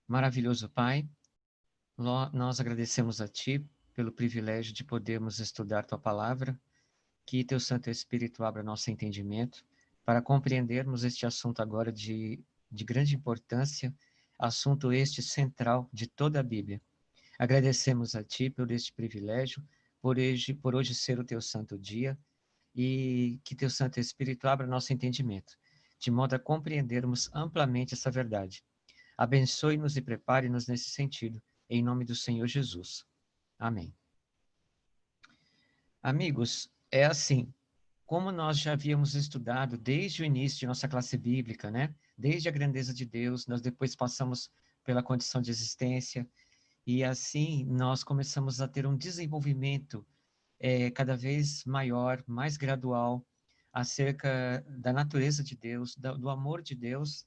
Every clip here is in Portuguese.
Maravilhoso Pai, nós agradecemos a Ti pelo privilégio de podermos estudar Tua Palavra, que Teu Santo Espírito abra nosso entendimento para compreendermos este assunto agora de grande importância, assunto este central de toda a Bíblia. Agradecemos a Ti por este privilégio, por hoje ser o Teu santo dia, e que Teu Santo Espírito abra nosso entendimento, de modo a compreendermos amplamente essa verdade. Abençoe-nos e prepare-nos nesse sentido, em nome do Senhor Jesus. Amém. Amigos, é assim, como nós já havíamos estudado desde o início de nossa classe bíblica, né? Desde a grandeza de Deus, nós depois passamos pela condição de existência, e assim nós começamos a ter um desenvolvimento cada vez maior, mais gradual, acerca da natureza de Deus, do amor de Deus,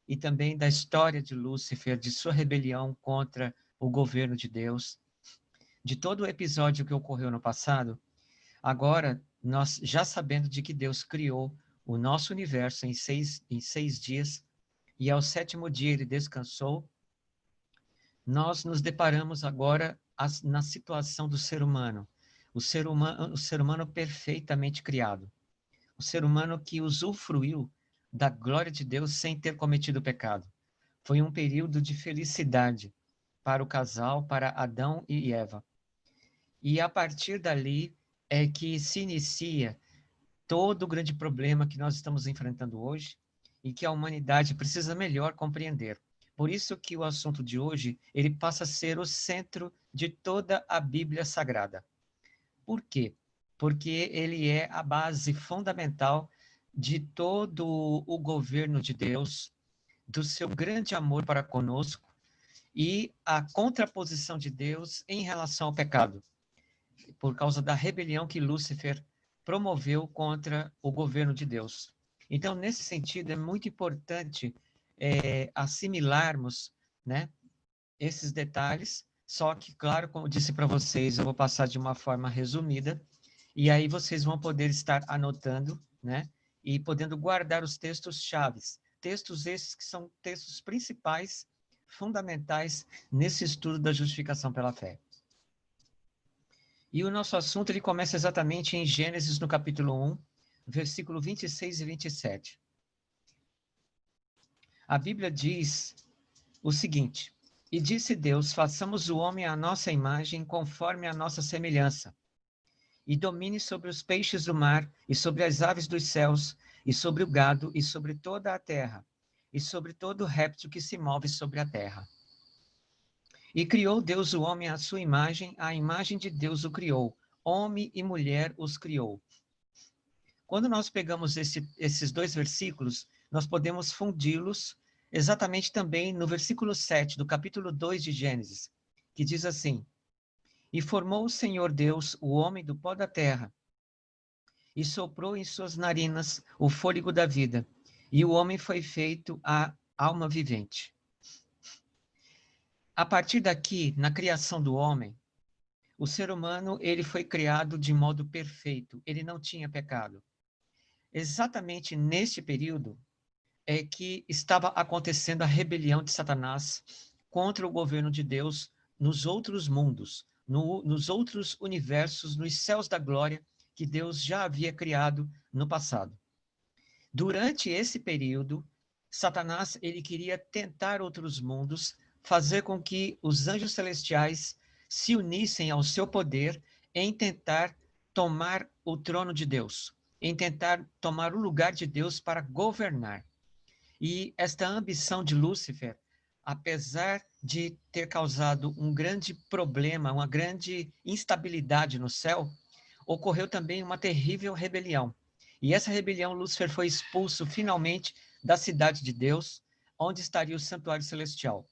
e também da história de Lúcifer, de sua rebelião contra o governo de Deus, de todo o episódio que ocorreu no passado. Agora, nós já sabendo de que Deus criou o nosso universo em seis dias, e ao sétimo dia ele descansou, nós nos deparamos agora na situação do ser humano, o ser humano perfeitamente criado, o ser humano que usufruiu da glória de Deus sem ter cometido pecado. Foi um período de felicidade para o casal, para Adão e Eva. E a partir dali é que se inicia todo o grande problema que nós estamos enfrentando hoje e que a humanidade precisa melhor compreender. Por isso que o assunto de hoje, ele passa a ser o centro de toda a Bíblia Sagrada. Por quê? Porque ele é a base fundamental de todo o governo de Deus, do seu grande amor para conosco e a contraposição de Deus em relação ao pecado, por causa da rebelião que Lúcifer promoveu contra o governo de Deus. Então, nesse sentido, é muito importante assimilarmos, né, esses detalhes, só que, claro, como eu disse para vocês, eu vou passar de uma forma resumida, e aí vocês vão poder estar anotando, né, e podendo guardar os textos chaves, textos esses que são textos principais, fundamentais, nesse estudo da justificação pela fé. E o nosso assunto ele começa exatamente em Gênesis, no capítulo 1, versículo 26 e 27. A Bíblia diz o seguinte: E disse Deus, façamos o homem à nossa imagem, conforme a nossa semelhança, e domine sobre os peixes do mar, e sobre as aves dos céus, e sobre o gado, e sobre toda a terra, e sobre todo réptil que se move sobre a terra. E criou Deus o homem à sua imagem, a imagem de Deus o criou, homem e mulher os criou. Quando nós pegamos esses dois versículos, nós podemos fundi-los exatamente também no versículo 7 do capítulo 2 de Gênesis, que diz assim: E formou o Senhor Deus o homem do pó da terra, e soprou em suas narinas o fôlego da vida, e o homem foi feito a alma vivente. A partir daqui, na criação do homem, o ser humano ele foi criado de modo perfeito, ele não tinha pecado. Exatamente neste período é que estava acontecendo a rebelião de Satanás contra o governo de Deus nos outros mundos, nos outros universos, nos céus da glória que Deus já havia criado no passado. Durante esse período, Satanás ele queria tentar outros mundos, fazer com que os anjos celestiais se unissem ao seu poder em tentar tomar o trono de Deus, em tentar tomar o lugar de Deus para governar. E esta ambição de Lúcifer, apesar de ter causado um grande problema, uma grande instabilidade no céu, ocorreu também uma terrível rebelião. E essa rebelião, Lúcifer foi expulso finalmente da cidade de Deus, onde estaria o santuário celestial.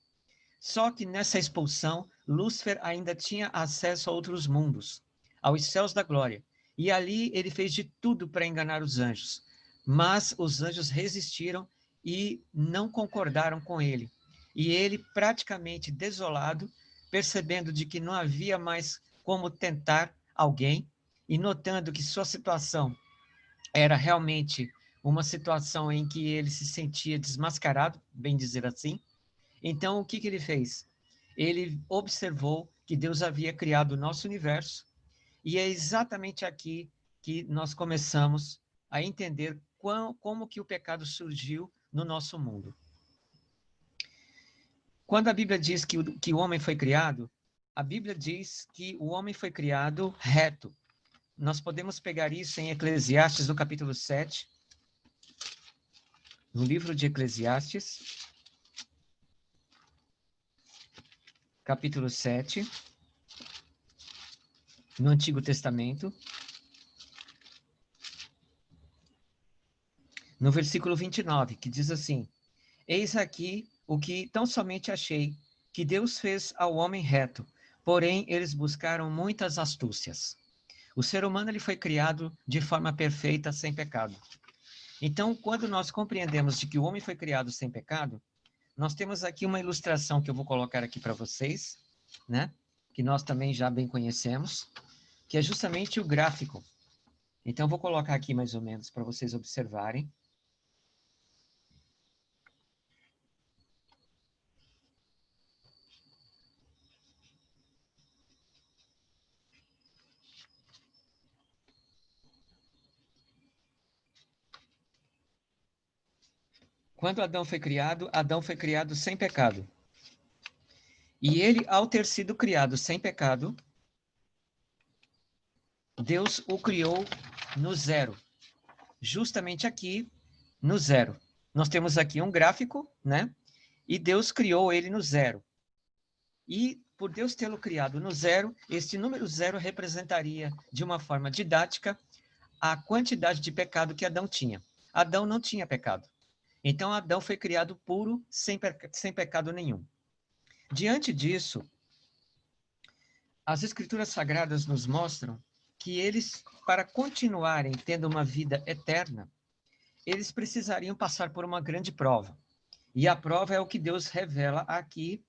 Só que nessa expulsão, Lúcifer ainda tinha acesso a outros mundos, aos céus da glória. E ali ele fez de tudo para enganar os anjos. Mas os anjos resistiram e não concordaram com ele. E ele, praticamente desolado, percebendo de que não havia mais como tentar alguém, e notando que sua situação era realmente uma situação em que ele se sentia desmascarado, bem dizer assim, Então, o que ele fez? Ele observou que Deus havia criado o nosso universo, e é exatamente aqui que nós começamos a entender como que o pecado surgiu no nosso mundo. Quando a Bíblia diz que o homem foi criado, a Bíblia diz que o homem foi criado reto. Nós podemos pegar isso em Eclesiastes, no capítulo 7, no livro de Eclesiastes, capítulo 7, no Antigo Testamento, no versículo 29, que diz assim: Eis aqui o que tão somente achei, que Deus fez ao homem reto, porém eles buscaram muitas astúcias. O ser humano ele foi criado de forma perfeita, sem pecado. Então, quando nós compreendemos de que o homem foi criado sem pecado, nós temos aqui uma ilustração que eu vou colocar aqui para vocês, né? Que nós também já bem conhecemos, que é justamente o gráfico. Então, eu vou colocar aqui mais ou menos para vocês observarem. Quando Adão foi criado sem pecado. E ele, ao ter sido criado sem pecado, Deus o criou no zero. Justamente aqui, no zero. Nós temos aqui um gráfico, né? E Deus criou ele no zero. E, por Deus tê-lo criado no zero, este número zero representaria, de uma forma didática, a quantidade de pecado que Adão tinha. Adão não tinha pecado. Então, Adão foi criado puro, sem pecado nenhum. Diante disso, as Escrituras Sagradas nos mostram que eles, para continuarem tendo uma vida eterna, eles precisariam passar por uma grande prova. E a prova é o que Deus revela aqui,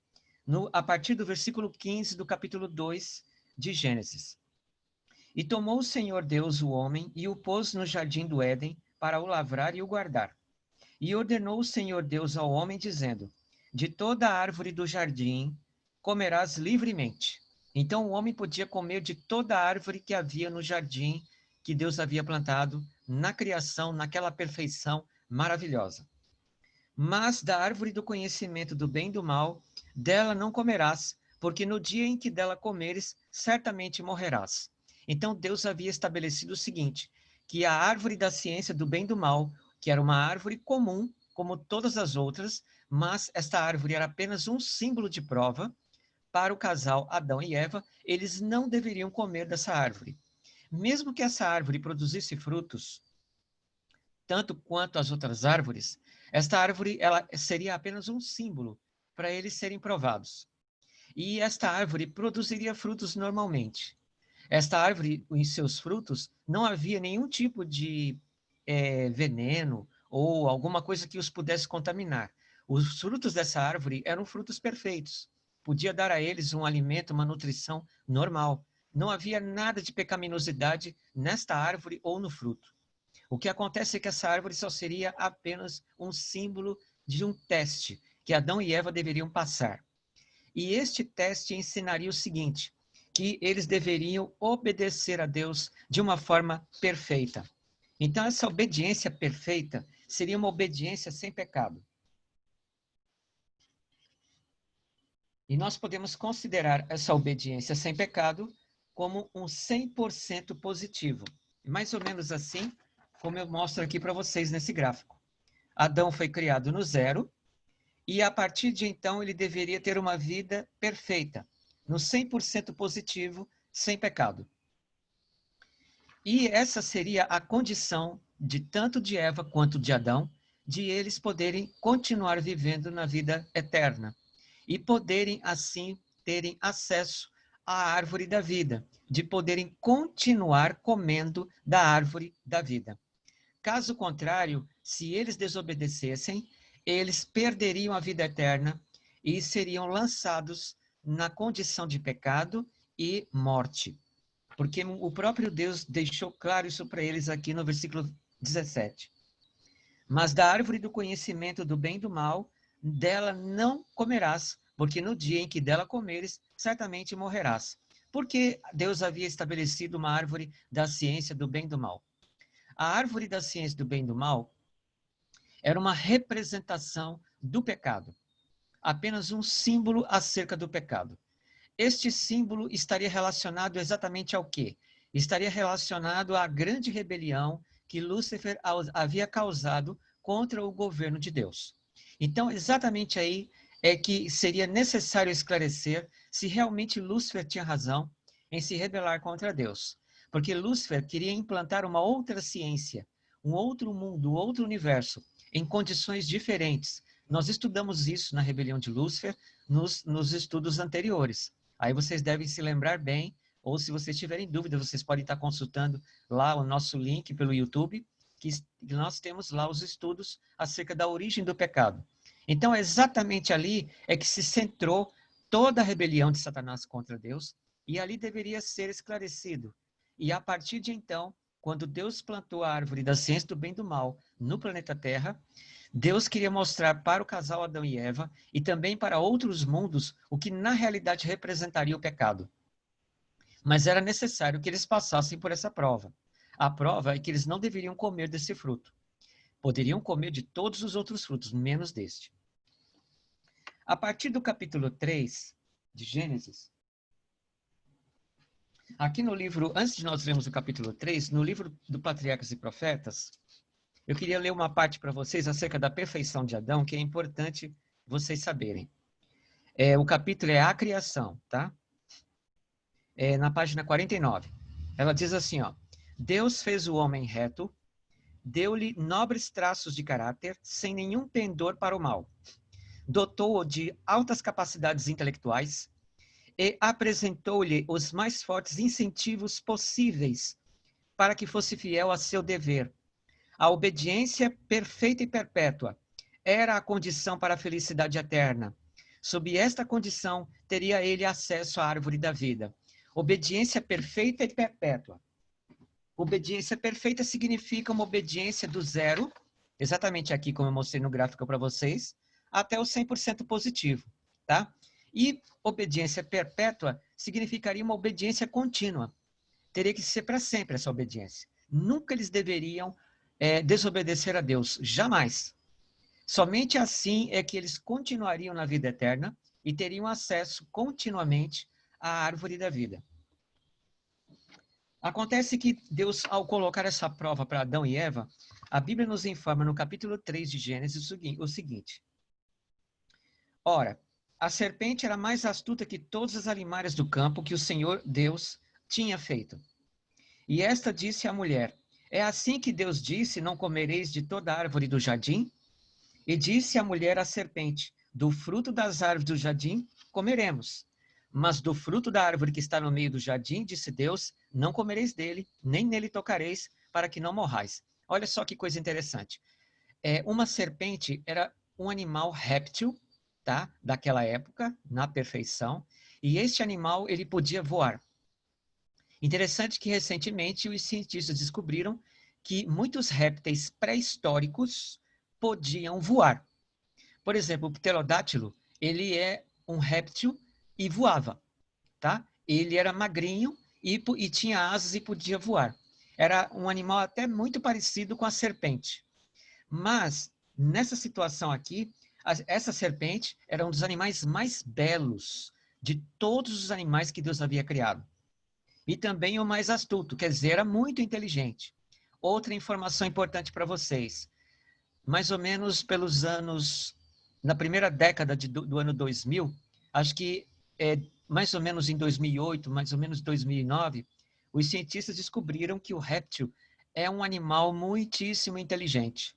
a partir do versículo 15 do capítulo 2 de Gênesis. E tomou o Senhor Deus o homem e o pôs no jardim do Éden para o lavrar e o guardar. E ordenou o Senhor Deus ao homem, dizendo: De toda a árvore do jardim comerás livremente. Então o homem podia comer de toda a árvore que havia no jardim que Deus havia plantado na criação, naquela perfeição maravilhosa. Mas da árvore do conhecimento do bem e do mal, dela não comerás, porque no dia em que dela comeres, certamente morrerás. Então Deus havia estabelecido o seguinte, que a árvore da ciência do bem e do mal, que era uma árvore comum, como todas as outras, mas esta árvore era apenas um símbolo de prova para o casal Adão e Eva, eles não deveriam comer dessa árvore. Mesmo que essa árvore produzisse frutos, tanto quanto as outras árvores, esta árvore ela seria apenas um símbolo para eles serem provados. E esta árvore produziria frutos normalmente. Esta árvore, em seus frutos, não havia nenhum tipo de veneno ou alguma coisa que os pudesse contaminar. Os frutos dessa árvore eram frutos perfeitos. Podia dar a eles um alimento, uma nutrição normal. Não havia nada de pecaminosidade nesta árvore ou no fruto. O que acontece é que essa árvore só seria apenas um símbolo de um teste que Adão e Eva deveriam passar. E este teste ensinaria o seguinte, que eles deveriam obedecer a Deus de uma forma perfeita. Então, essa obediência perfeita seria uma obediência sem pecado. E nós podemos considerar essa obediência sem pecado como um 100% positivo. Mais ou menos assim, como eu mostro aqui para vocês nesse gráfico. Adão foi criado no zero, e a partir de então ele deveria ter uma vida perfeita, no 100% positivo, sem pecado. E essa seria a condição de tanto de Eva quanto de Adão, de eles poderem continuar vivendo na vida eterna e poderem assim terem acesso à árvore da vida, de poderem continuar comendo da árvore da vida. Caso contrário, se eles desobedecessem, eles perderiam a vida eterna e seriam lançados na condição de pecado e morte. Porque o próprio Deus deixou claro isso para eles aqui no versículo 17. Mas da árvore do conhecimento do bem e do mal, dela não comerás, porque no dia em que dela comeres, certamente morrerás. Porque Deus havia estabelecido uma árvore da ciência do bem e do mal. A árvore da ciência do bem e do mal era uma representação do pecado, apenas um símbolo acerca do pecado. Este símbolo estaria relacionado exatamente ao quê? Estaria relacionado à grande rebelião que Lúcifer havia causado contra o governo de Deus. Então, exatamente aí é que seria necessário esclarecer se realmente Lúcifer tinha razão em se rebelar contra Deus. Porque Lúcifer queria implantar uma outra ciência, um outro mundo, outro universo, em condições diferentes. Nós estudamos isso na rebelião de Lúcifer nos estudos anteriores. Aí vocês devem se lembrar bem, ou se vocês tiverem dúvida, vocês podem estar consultando lá o nosso link pelo YouTube, que nós temos lá os estudos acerca da origem do pecado. Então, exatamente ali é que se centrou toda a rebelião de Satanás contra Deus, e ali deveria ser esclarecido. E a partir de então, quando Deus plantou a árvore da ciência do bem e do mal no planeta Terra, Deus queria mostrar para o casal Adão e Eva e também para outros mundos o que na realidade representaria o pecado. Mas era necessário que eles passassem por essa prova. A prova é que eles não deveriam comer desse fruto. Poderiam comer de todos os outros frutos, menos deste. A partir do capítulo 3 de Gênesis, aqui no livro, antes de nós lermos o capítulo 3, no livro do Patriarcas e Profetas, eu queria ler uma parte para vocês acerca da perfeição de Adão, que é importante vocês saberem. O capítulo é a criação, tá? Na página 49. Ela diz assim, ó: Deus fez o homem reto, deu-lhe nobres traços de caráter, sem nenhum pendor para o mal. Dotou-o de altas capacidades intelectuais e apresentou-lhe os mais fortes incentivos possíveis para que fosse fiel a seu dever. A obediência perfeita e perpétua era a condição para a felicidade eterna. Sob esta condição, teria ele acesso à árvore da vida. Obediência perfeita e perpétua. Obediência perfeita significa uma obediência do zero, exatamente aqui como eu mostrei no gráfico para vocês, até o 100% positivo, tá? E obediência perpétua significaria uma obediência contínua. Teria que ser para sempre essa obediência. Nunca eles deveriam desobedecer a Deus, jamais. Somente assim é que eles continuariam na vida eterna e teriam acesso continuamente à árvore da vida. Acontece que Deus, ao colocar essa prova para Adão e Eva, a Bíblia nos informa no capítulo 3 de Gênesis o seguinte: Ora, a serpente era mais astuta que todos os animais do campo que o Senhor Deus tinha feito. E esta disse à mulher: É assim que Deus disse, não comereis de toda árvore do jardim? E disse a mulher à serpente: Do fruto das árvores do jardim comeremos. Mas do fruto da árvore que está no meio do jardim, disse Deus, não comereis dele, nem nele tocareis, para que não morrais. Olha só que coisa interessante. Uma serpente era um animal réptil, tá? Daquela época, na perfeição, e este animal ele podia voar. Interessante que recentemente os cientistas descobriram que muitos répteis pré-históricos podiam voar. Por exemplo, o pterodátilo, ele é um réptil e voava, tá? Ele era magrinho e tinha asas e podia voar. Era um animal até muito parecido com a serpente. Mas, nessa situação aqui, essa serpente era um dos animais mais belos de todos os animais que Deus havia criado. E também o mais astuto, quer dizer, era muito inteligente. Outra informação importante para vocês. Mais ou menos pelos anos, na primeira década do ano 2000, acho que mais ou menos em 2008, mais ou menos 2009, os cientistas descobriram que o réptil é um animal muitíssimo inteligente,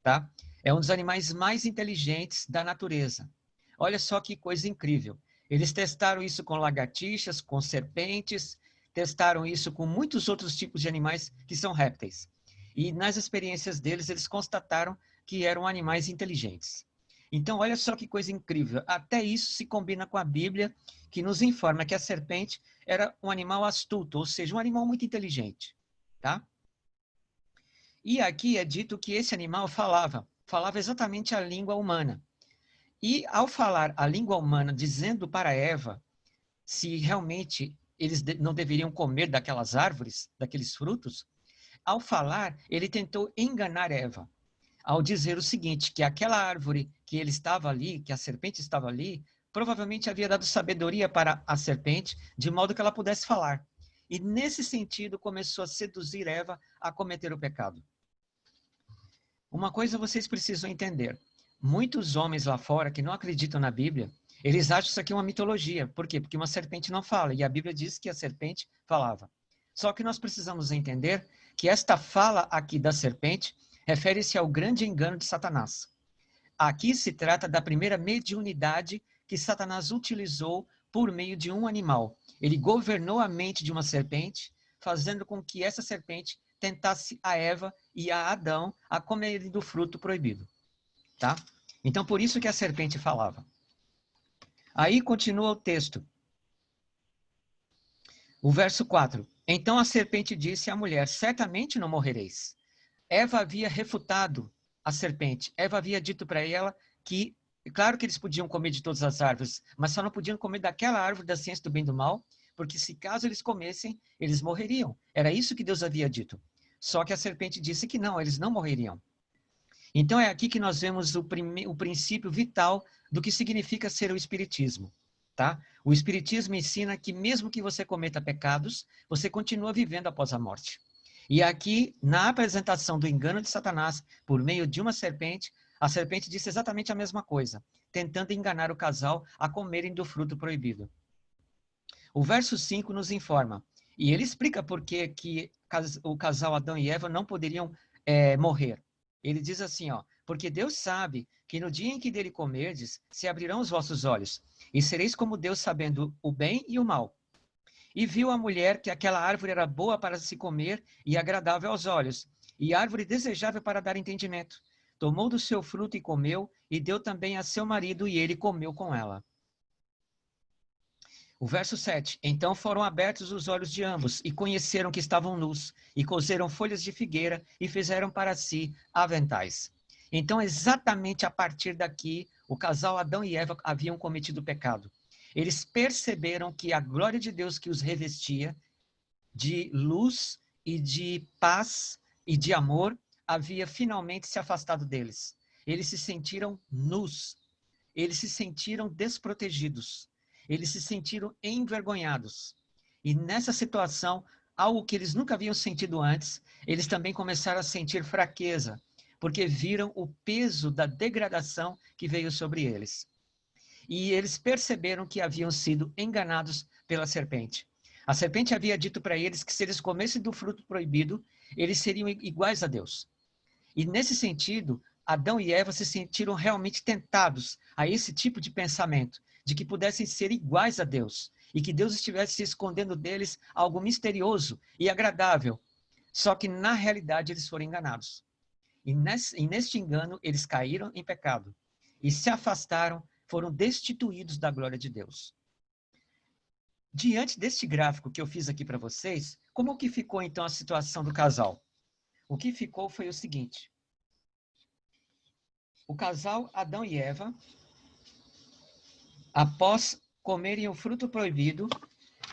tá? É um dos animais mais inteligentes da natureza. Olha só que coisa incrível. Eles testaram isso com lagartixas, com serpentes, testaram isso com muitos outros tipos de animais que são répteis. E nas experiências deles, eles constataram que eram animais inteligentes. Então, olha só que coisa incrível. Até isso se combina com a Bíblia, que nos informa que a serpente era um animal astuto, ou seja, um animal muito inteligente, tá? E aqui é dito que esse animal falava exatamente a língua humana. E ao falar a língua humana, dizendo para Eva se realmente eles não deveriam comer daquelas árvores, daqueles frutos, ao falar, ele tentou enganar Eva, ao dizer o seguinte, que aquela árvore que ele estava ali, que a serpente estava ali, provavelmente havia dado sabedoria para a serpente, de modo que ela pudesse falar. E nesse sentido começou a seduzir Eva a cometer o pecado. Uma coisa vocês precisam entender. Muitos homens lá fora que não acreditam na Bíblia, eles acham isso aqui uma mitologia. Por quê? Porque uma serpente não fala. E a Bíblia diz que a serpente falava. Só que nós precisamos entender que esta fala aqui da serpente refere-se ao grande engano de Satanás. Aqui se trata da primeira mediunidade que Satanás utilizou por meio de um animal. Ele governou a mente de uma serpente, fazendo com que essa serpente tentasse a Eva e a Adão a comerem do fruto proibido. Tá? Então, por isso que a serpente falava. Aí continua o texto. O verso 4. Então a serpente disse à mulher, certamente não morrereis. Eva havia refutado a serpente. Eva havia dito para ela que, claro que eles podiam comer de todas as árvores, mas só não podiam comer daquela árvore da ciência do bem e do mal, porque se caso eles comessem, eles morreriam. Era isso que Deus havia dito. Só que a serpente disse que não, eles não morreriam. Então é aqui que nós vemos o princípio vital do que significa ser o espiritismo. Tá? O espiritismo ensina que mesmo que você cometa pecados, você continua vivendo após a morte. E aqui, na apresentação do engano de Satanás, por meio de uma serpente, a serpente disse exatamente a mesma coisa, tentando enganar o casal a comerem do fruto proibido. O verso 5 nos informa, e ele explica por que o casal Adão e Eva não poderiam morrer. Ele diz assim, ó, porque Deus sabe que no dia em que dele comerdes, se abrirão os vossos olhos, e sereis como Deus sabendo o bem e o mal. E viu a mulher que aquela árvore era boa para se comer e agradável aos olhos, e árvore desejável para dar entendimento. Tomou do seu fruto e comeu, e deu também a seu marido, e ele comeu com ela. O verso 7. Então foram abertos os olhos de ambos, e conheceram que estavam nus, e coseram folhas de figueira, e fizeram para si aventais. Então, exatamente a partir daqui, o casal Adão e Eva haviam cometido pecado. Eles perceberam que a glória de Deus que os revestia, de luz e de paz e de amor, havia finalmente se afastado deles. Eles se sentiram nus, eles se sentiram desprotegidos, eles se sentiram envergonhados. E nessa situação, algo que eles nunca haviam sentido antes, eles também começaram a sentir fraqueza, porque viram o peso da degradação que veio sobre eles. E eles perceberam que haviam sido enganados pela serpente. A serpente havia dito para eles que se eles comessem do fruto proibido, eles seriam iguais a Deus. E nesse sentido, Adão e Eva se sentiram realmente tentados a esse tipo de pensamento, de que pudessem ser iguais a Deus, e que Deus estivesse se escondendo deles algo misterioso e agradável. Só que, na realidade, eles foram enganados. E neste engano, eles caíram em pecado. E se afastaram, foram destituídos da glória de Deus. Diante deste gráfico que eu fiz aqui para vocês, como que ficou então a situação do casal? O que ficou foi o seguinte. O casal Adão e Eva, após comerem o fruto proibido,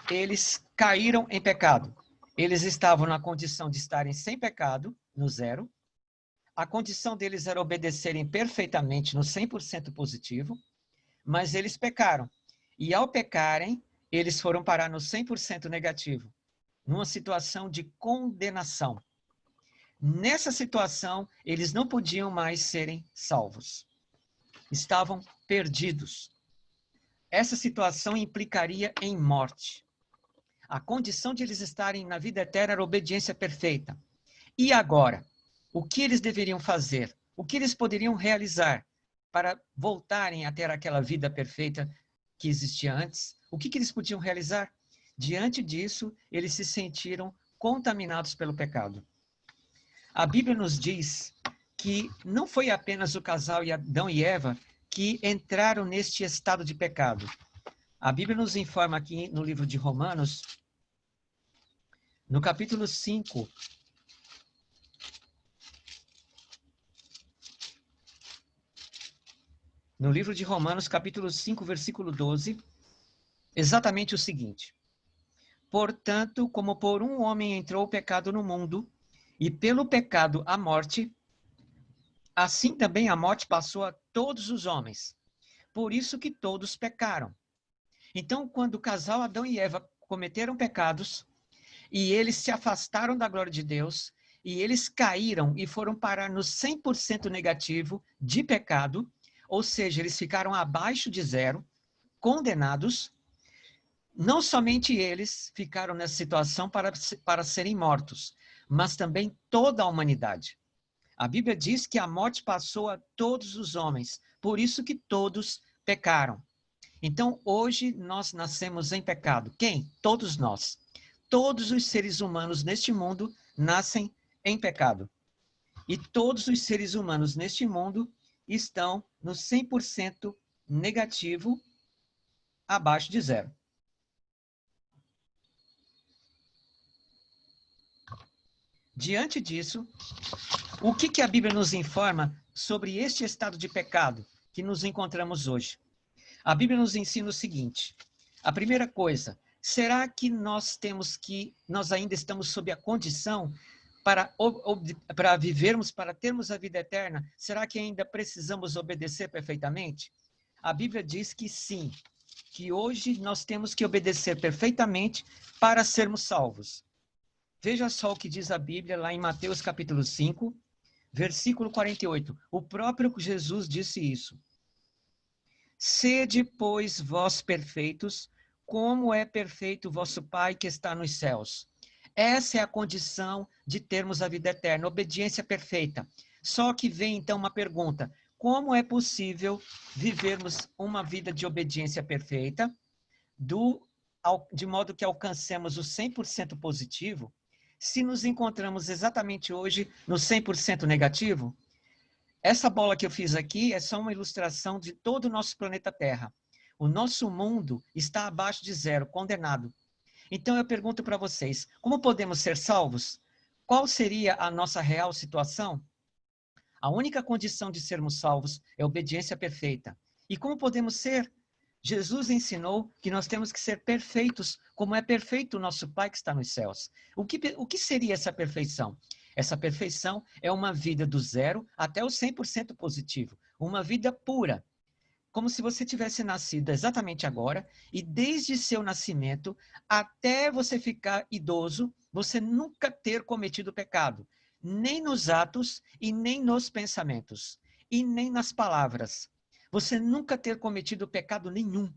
eles caíram em pecado. Eles estavam na condição de estarem sem pecado, no zero. A condição deles era obedecerem perfeitamente no 100% positivo, mas eles pecaram. E ao pecarem, eles foram parar no 100% negativo, numa situação de condenação. Nessa situação, eles não podiam mais serem salvos. Estavam perdidos. Essa situação implicaria em morte. A condição de eles estarem na vida eterna era obediência perfeita. E agora? O que eles deveriam fazer? O que eles poderiam realizar para voltarem a ter aquela vida perfeita que existia antes? O que eles podiam realizar? Diante disso, eles se sentiram contaminados pelo pecado. A Bíblia nos diz que não foi apenas o casal Adão e Eva que entraram neste estado de pecado. A Bíblia nos informa aqui no livro de Romanos, no capítulo 5, no livro de Romanos, capítulo 5, versículo 12, exatamente o seguinte: portanto, como por um homem entrou o pecado no mundo, e pelo pecado a morte, assim também a morte passou a todos os homens. Por isso que todos pecaram. Então, quando o casal Adão e Eva cometeram pecados, e eles se afastaram da glória de Deus, e eles caíram e foram parar no 100% negativo de pecado, ou seja, eles ficaram abaixo de zero, condenados. Não somente eles ficaram nessa situação para serem mortos, mas também toda a humanidade. A Bíblia diz que a morte passou a todos os homens, por isso que todos pecaram. Então, hoje nós nascemos em pecado. Quem? Todos nós. Todos os seres humanos neste mundo nascem em pecado. E todos os seres humanos neste mundo estão no 100% negativo, abaixo de zero. Diante disso, o que a Bíblia nos informa sobre este estado de pecado que nos encontramos hoje? A Bíblia nos ensina o seguinte: a primeira coisa, será que nós ainda estamos sob a condição para vivermos, para termos a vida eterna? Será que ainda precisamos obedecer perfeitamente? A Bíblia diz que sim, que hoje nós temos que obedecer perfeitamente para sermos salvos. Veja só o que diz a Bíblia lá em Mateus capítulo 5, versículo 48. O próprio Jesus disse isso. Sede, pois, vós perfeitos, como é perfeito o vosso Pai que está nos céus. Essa é a condição de termos a vida eterna, obediência perfeita. Só que vem então uma pergunta: como é possível vivermos uma vida de obediência perfeita, de modo que alcancemos o 100% positivo, se nos encontramos exatamente hoje no 100% negativo? Essa bola que eu fiz aqui é só uma ilustração de todo o nosso planeta Terra. O nosso mundo está abaixo de zero, condenado. Então eu pergunto para vocês, como podemos ser salvos? Qual seria a nossa real situação? A única condição de sermos salvos é obediência perfeita. E como podemos ser? Jesus ensinou que nós temos que ser perfeitos, como é perfeito o nosso Pai que está nos céus. O que seria essa perfeição? Essa perfeição é uma vida do zero até o 100% positivo. Uma vida pura. Como se você tivesse nascido exatamente agora e desde seu nascimento até você ficar idoso, você nunca ter cometido pecado. Nem nos atos e nem nos pensamentos. E nem nas palavras. Você nunca ter cometido pecado nenhum.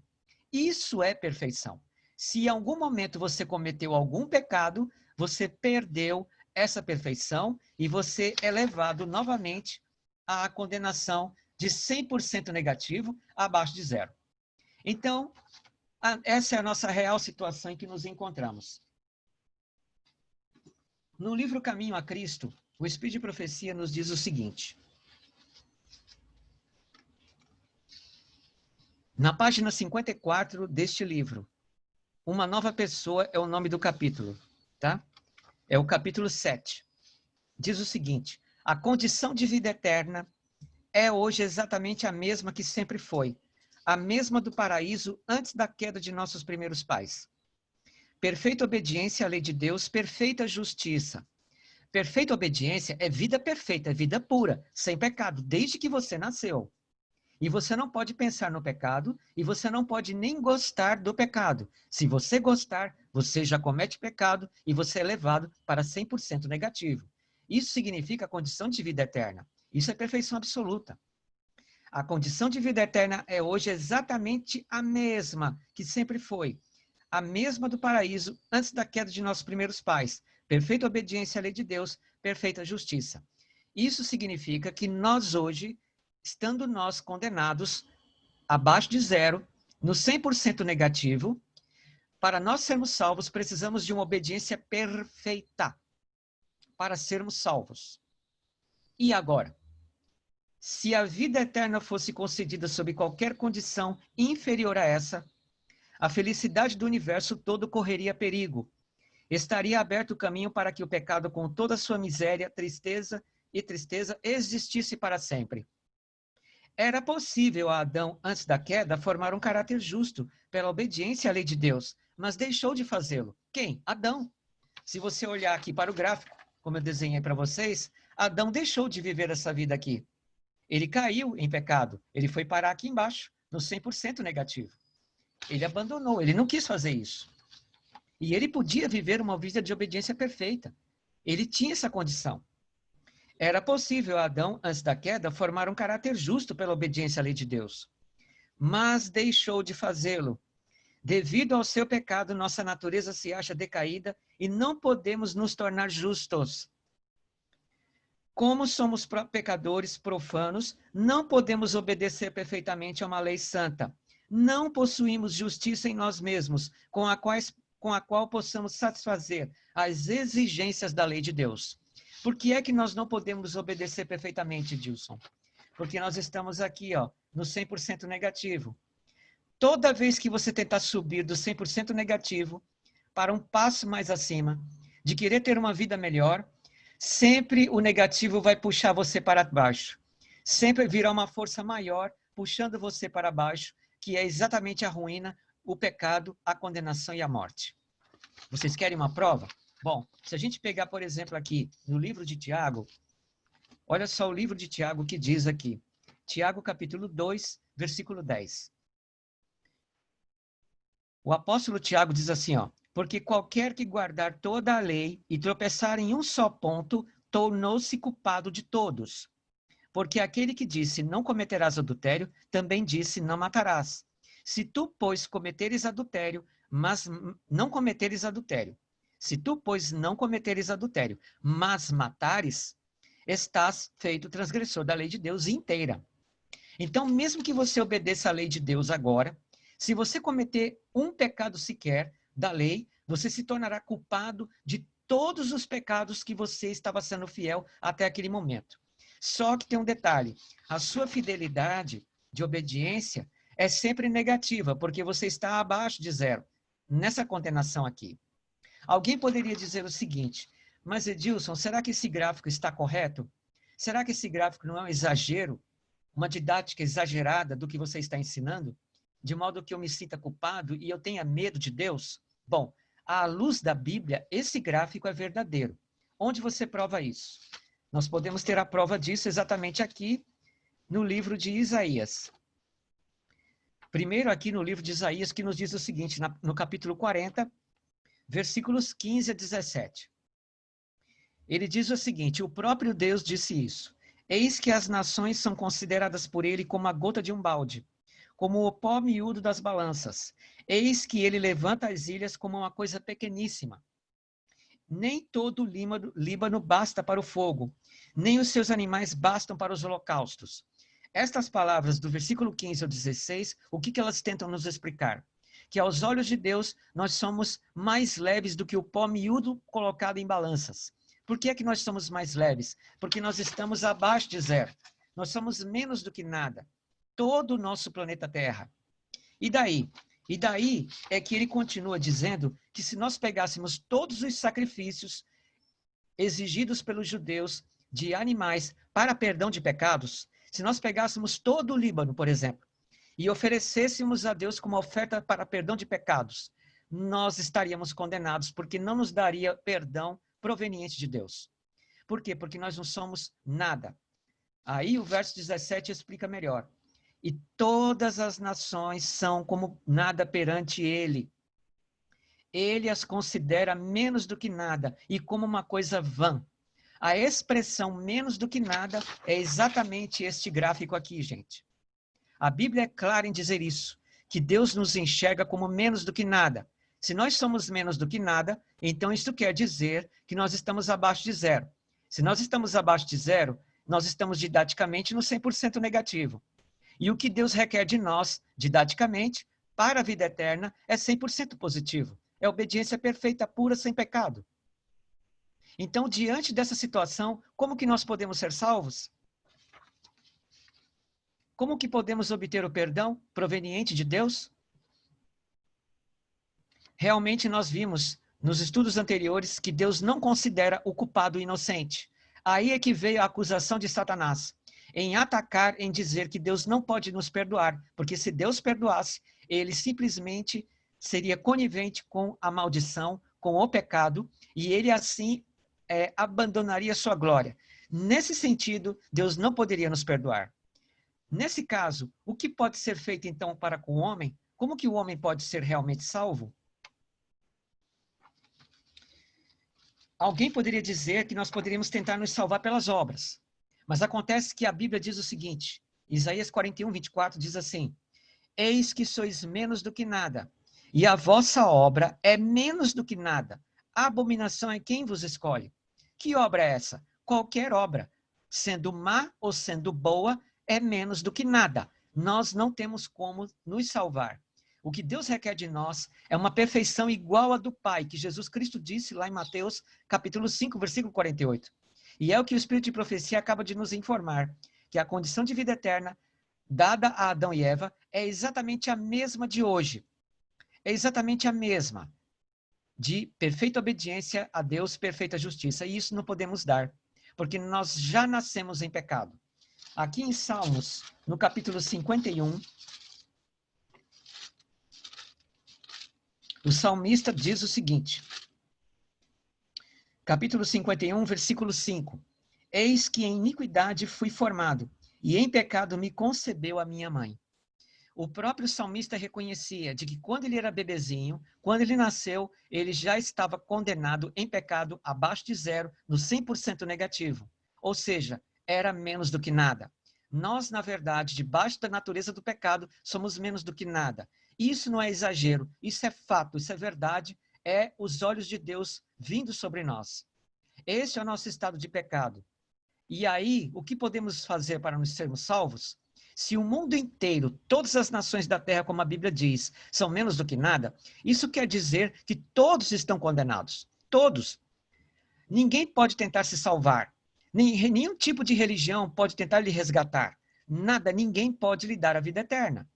Isso é perfeição. Se em algum momento você cometeu algum pecado, você perdeu essa perfeição e você é levado novamente à condenação de 100% negativo, abaixo de zero. Então, essa é a nossa real situação em que nos encontramos. No livro Caminho a Cristo, o Espírito de Profecia nos diz o seguinte: na página 54 deste livro, Uma Nova Pessoa é o nome do capítulo, tá? É o capítulo 7. Diz o seguinte: a condição de vida eterna é hoje exatamente a mesma que sempre foi, a mesma do paraíso antes da queda de nossos primeiros pais. Perfeita obediência à lei de Deus, perfeita justiça. Perfeita obediência é vida perfeita, é vida pura, sem pecado, desde que você nasceu. E você não pode pensar no pecado e você não pode nem gostar do pecado. Se você gostar, você já comete pecado e você é levado para 100% negativo. Isso significa a condição de vida eterna. Isso é perfeição absoluta. A condição de vida eterna é hoje exatamente a mesma que sempre foi. A mesma do paraíso antes da queda de nossos primeiros pais. Perfeita obediência à lei de Deus, perfeita justiça. Isso significa que nós hoje, estando nós condenados abaixo de zero, no 100% negativo, para nós sermos salvos, precisamos de uma obediência perfeita para sermos salvos. E agora? Se a vida eterna fosse concedida sob qualquer condição inferior a essa, a felicidade do universo todo correria perigo. Estaria aberto o caminho para que o pecado, com toda a sua miséria, tristeza existisse para sempre. Era possível a Adão, antes da queda, formar um caráter justo pela obediência à lei de Deus, mas deixou de fazê-lo. Quem? Adão. Se você olhar aqui para o gráfico, como eu desenhei para vocês, Adão deixou de viver essa vida aqui. Ele caiu em pecado. Ele foi parar aqui embaixo, no 100% negativo. Ele abandonou, ele não quis fazer isso. E ele podia viver uma vida de obediência perfeita. Ele tinha essa condição. Era possível a Adão, antes da queda, formar um caráter justo pela obediência à lei de Deus. Mas deixou de fazê-lo. Devido ao seu pecado, nossa natureza se acha decaída e não podemos nos tornar justos. Como somos pecadores profanos, não podemos obedecer perfeitamente a uma lei santa. Não possuímos justiça em nós mesmos, com a qual possamos satisfazer as exigências da lei de Deus. Por que é que nós não podemos obedecer perfeitamente, Dilson? Porque nós estamos aqui, ó, no 100% negativo. Toda vez que você tentar subir do 100% negativo para um passo mais acima, de querer ter uma vida melhor, sempre o negativo vai puxar você para baixo. Sempre virá uma força maior puxando você para baixo, que é exatamente a ruína, o pecado, a condenação e a morte. Vocês querem uma prova? Bom, se a gente pegar, por exemplo, aqui no livro de Tiago, olha só o livro de Tiago que diz aqui. Tiago, capítulo 2, versículo 10. O apóstolo Tiago diz assim, ó, porque qualquer que guardar toda a lei e tropeçar em um só ponto, tornou-se culpado de todos. Porque aquele que disse, não cometerás adultério, também disse, não matarás. Se tu, pois, cometeres adultério, mas não cometeres adultério. Se tu, pois, não cometeres adultério, mas matares, estás feito transgressor da lei de Deus inteira. Então, mesmo que você obedeça à lei de Deus agora, se você cometer um pecado sequer da lei, você se tornará culpado de todos os pecados que você estava sendo fiel até aquele momento. Só que tem um detalhe, a sua fidelidade de obediência é sempre negativa, porque você está abaixo de zero, nessa condenação aqui. Alguém poderia dizer o seguinte, mas Edilson, será que esse gráfico está correto? Será que esse gráfico não é um exagero? Uma didática exagerada do que você está ensinando? De modo que eu me sinta culpado e eu tenha medo de Deus? Bom, à luz da Bíblia, esse gráfico é verdadeiro. Onde você prova isso? Nós podemos ter a prova disso exatamente aqui no livro de Isaías. Primeiro aqui no livro de Isaías, que nos diz o seguinte, no capítulo 40, versículos 15 a 17. Ele diz o seguinte, o próprio Deus disse isso. Eis que as nações são consideradas por ele como a gota de um balde, como o pó miúdo das balanças. Eis que ele levanta as ilhas como uma coisa pequeníssima. Nem todo o Líbano basta para o fogo, nem os seus animais bastam para os holocaustos. Estas palavras do versículo 15 ao 16, o que elas tentam nos explicar? Que aos olhos de Deus, nós somos mais leves do que o pó miúdo colocado em balanças. Por que é que nós somos mais leves? Porque nós estamos abaixo de zero. Nós somos menos do que nada. Todo o nosso planeta Terra. E daí? E daí é que ele continua dizendo que se nós pegássemos todos os sacrifícios exigidos pelos judeus de animais para perdão de pecados, se nós pegássemos todo o Líbano, por exemplo, e oferecêssemos a Deus como oferta para perdão de pecados, nós estaríamos condenados, porque não nos daria perdão proveniente de Deus. Por quê? Porque nós não somos nada. Aí o verso 17 explica melhor. E todas as nações são como nada perante ele. Ele as considera menos do que nada e como uma coisa vã. A expressão menos do que nada é exatamente este gráfico aqui, gente. A Bíblia é clara em dizer isso, que Deus nos enxerga como menos do que nada. Se nós somos menos do que nada, então isso quer dizer que nós estamos abaixo de zero. Se nós estamos abaixo de zero, nós estamos didaticamente no 100% negativo. E o que Deus requer de nós, didaticamente, para a vida eterna, é 100% positivo. É obediência perfeita, pura, sem pecado. Então, diante dessa situação, como que nós podemos ser salvos? Como que podemos obter o perdão proveniente de Deus? Realmente nós vimos nos estudos anteriores que Deus não considera o culpado inocente. Aí é que veio a acusação de Satanás. em atacar, em dizer que Deus não pode nos perdoar, porque se Deus perdoasse, ele simplesmente seria conivente com a maldição, com o pecado, e ele assim abandonaria sua glória. Nesse sentido, Deus não poderia nos perdoar. Nesse caso, o que pode ser feito então para com o homem? Como que o homem pode ser realmente salvo? Alguém poderia dizer que nós poderíamos tentar nos salvar pelas obras. Mas acontece que a Bíblia diz o seguinte, Isaías 41, 24 diz assim, eis que sois menos do que nada, e a vossa obra é menos do que nada. A abominação é quem vos escolhe. Que obra é essa? Qualquer obra, sendo má ou sendo boa, é menos do que nada. Nós não temos como nos salvar. O que Deus requer de nós é uma perfeição igual à do Pai, que Jesus Cristo disse lá em Mateus, capítulo 5, versículo 48. E é o que o Espírito de Profecia acaba de nos informar, que a condição de vida eterna dada a Adão e Eva é exatamente a mesma de hoje. É exatamente a mesma de perfeita obediência a Deus, perfeita justiça. E isso não podemos dar, porque nós já nascemos em pecado. Aqui em Salmos, no capítulo 51, o salmista diz o seguinte, capítulo 51, versículo 5, eis que em iniquidade fui formado, e em pecado me concebeu a minha mãe. O próprio salmista reconhecia de que quando ele era bebezinho, quando ele nasceu, ele já estava condenado em pecado abaixo de zero, no 100% negativo. Ou seja, era menos do que nada. Nós, na verdade, debaixo da natureza do pecado, somos menos do que nada. Isso não é exagero, isso é fato, isso é verdade, é os olhos de Deus vindo sobre nós. Esse é o nosso estado de pecado. E aí, o que podemos fazer para nos sermos salvos? Se o mundo inteiro, todas as nações da terra, como a Bíblia diz, são menos do que nada, isso quer dizer que todos estão condenados. Todos. Ninguém pode tentar se salvar. Nenhum tipo de religião pode tentar lhe resgatar. Nada, ninguém pode lhe dar a vida eterna.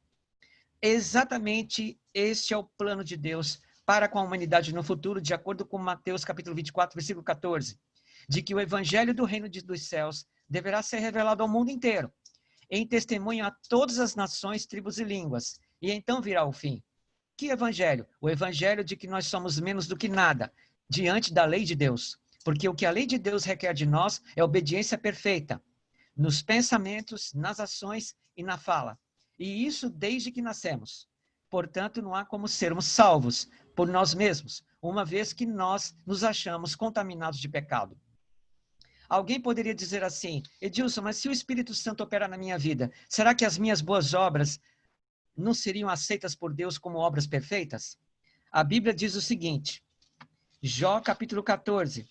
Exatamente este é o plano de Deus para com a humanidade no futuro, de acordo com Mateus capítulo 24, versículo 14, de que o evangelho do reino dos céus deverá ser revelado ao mundo inteiro, em testemunho a todas as nações, tribos e línguas, e então virá o fim. Que evangelho? O evangelho de que nós somos menos do que nada, diante da lei de Deus, porque o que a lei de Deus requer de nós é obediência perfeita, nos pensamentos, nas ações e na fala. E isso desde que nascemos. Portanto, não há como sermos salvos por nós mesmos, uma vez que nós nos achamos contaminados de pecado. Alguém poderia dizer assim, Edilson, mas se o Espírito Santo operar na minha vida, será que as minhas boas obras não seriam aceitas por Deus como obras perfeitas? A Bíblia diz o seguinte, Jó capítulo 14.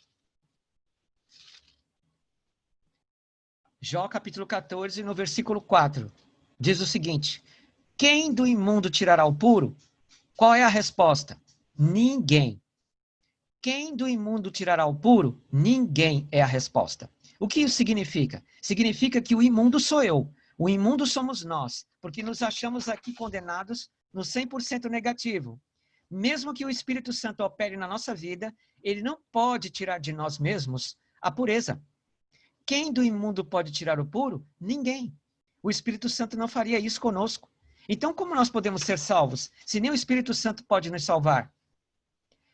Jó capítulo 14, no versículo 4. Diz o seguinte, quem do imundo tirará o puro? Qual é a resposta? Ninguém. Quem do imundo tirará o puro? Ninguém é a resposta. O que isso significa? Significa que o imundo sou eu. O imundo somos nós, porque nos achamos aqui condenados no 100% negativo. Mesmo que o Espírito Santo opere na nossa vida, ele não pode tirar de nós mesmos a pureza. Quem do imundo pode tirar o puro? Ninguém. O Espírito Santo não faria isso conosco. Então, como nós podemos ser salvos, se nem o Espírito Santo pode nos salvar?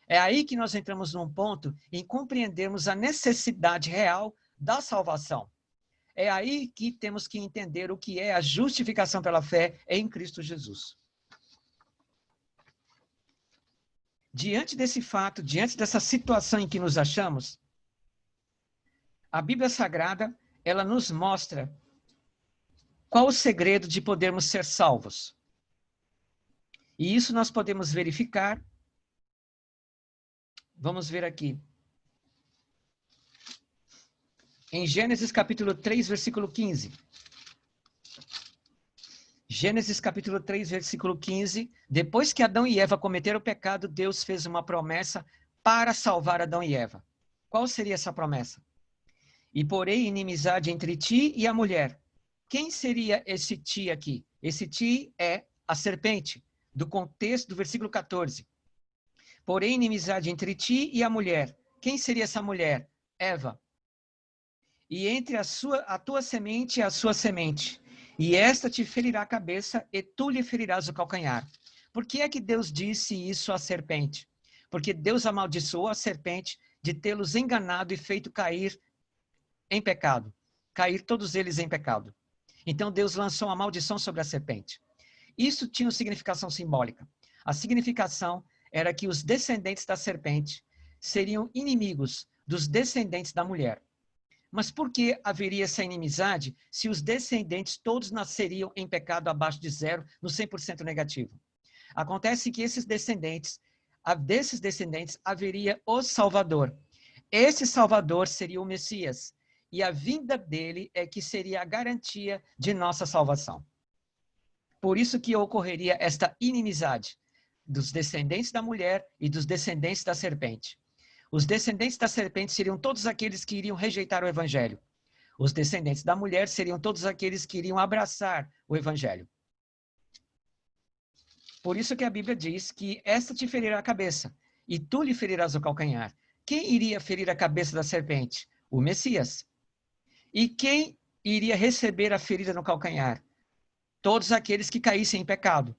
É aí que nós entramos num ponto em compreendermos a necessidade real da salvação. É aí que temos que entender o que é a justificação pela fé em Cristo Jesus. Diante desse fato, diante dessa situação em que nos achamos, a Bíblia Sagrada, ela nos mostra qual o segredo de podermos ser salvos. E isso nós podemos verificar. Vamos ver aqui. Em Gênesis capítulo 3, versículo 15. Gênesis capítulo 3, versículo 15. Depois que Adão e Eva cometeram o pecado, Deus fez uma promessa para salvar Adão e Eva. Qual seria essa promessa? E porei inimizade entre ti e a mulher. Quem seria esse ti aqui? Esse ti é a serpente, do contexto do versículo 14. Porém, inimizade entre ti e a mulher. Quem seria essa mulher? Eva. e entre a tua semente e a sua semente, e esta te ferirá a cabeça, e tu lhe ferirás o calcanhar. Por que é que Deus disse isso à serpente? Porque Deus amaldiçoou a serpente de tê-los enganado e feito cair em pecado. Cair todos eles em pecado. Então Deus lançou uma maldição sobre a serpente. Isso tinha uma significação simbólica. A significação era que os descendentes da serpente seriam inimigos dos descendentes da mulher. Mas por que haveria essa inimizade se os descendentes todos nasceriam em pecado abaixo de zero, no 100% negativo? Acontece que desses descendentes haveria o Salvador. Esse Salvador seria o Messias. E a vinda dele é que seria a garantia de nossa salvação. Por isso que ocorreria esta inimizade dos descendentes da mulher e dos descendentes da serpente. Os descendentes da serpente seriam todos aqueles que iriam rejeitar o evangelho. Os descendentes da mulher seriam todos aqueles que iriam abraçar o evangelho. Por isso que a Bíblia diz que esta te ferirá a cabeça, e tu lhe ferirás o calcanhar. Quem iria ferir a cabeça da serpente? O Messias. E quem iria receber a ferida no calcanhar? Todos aqueles que caíssem em pecado.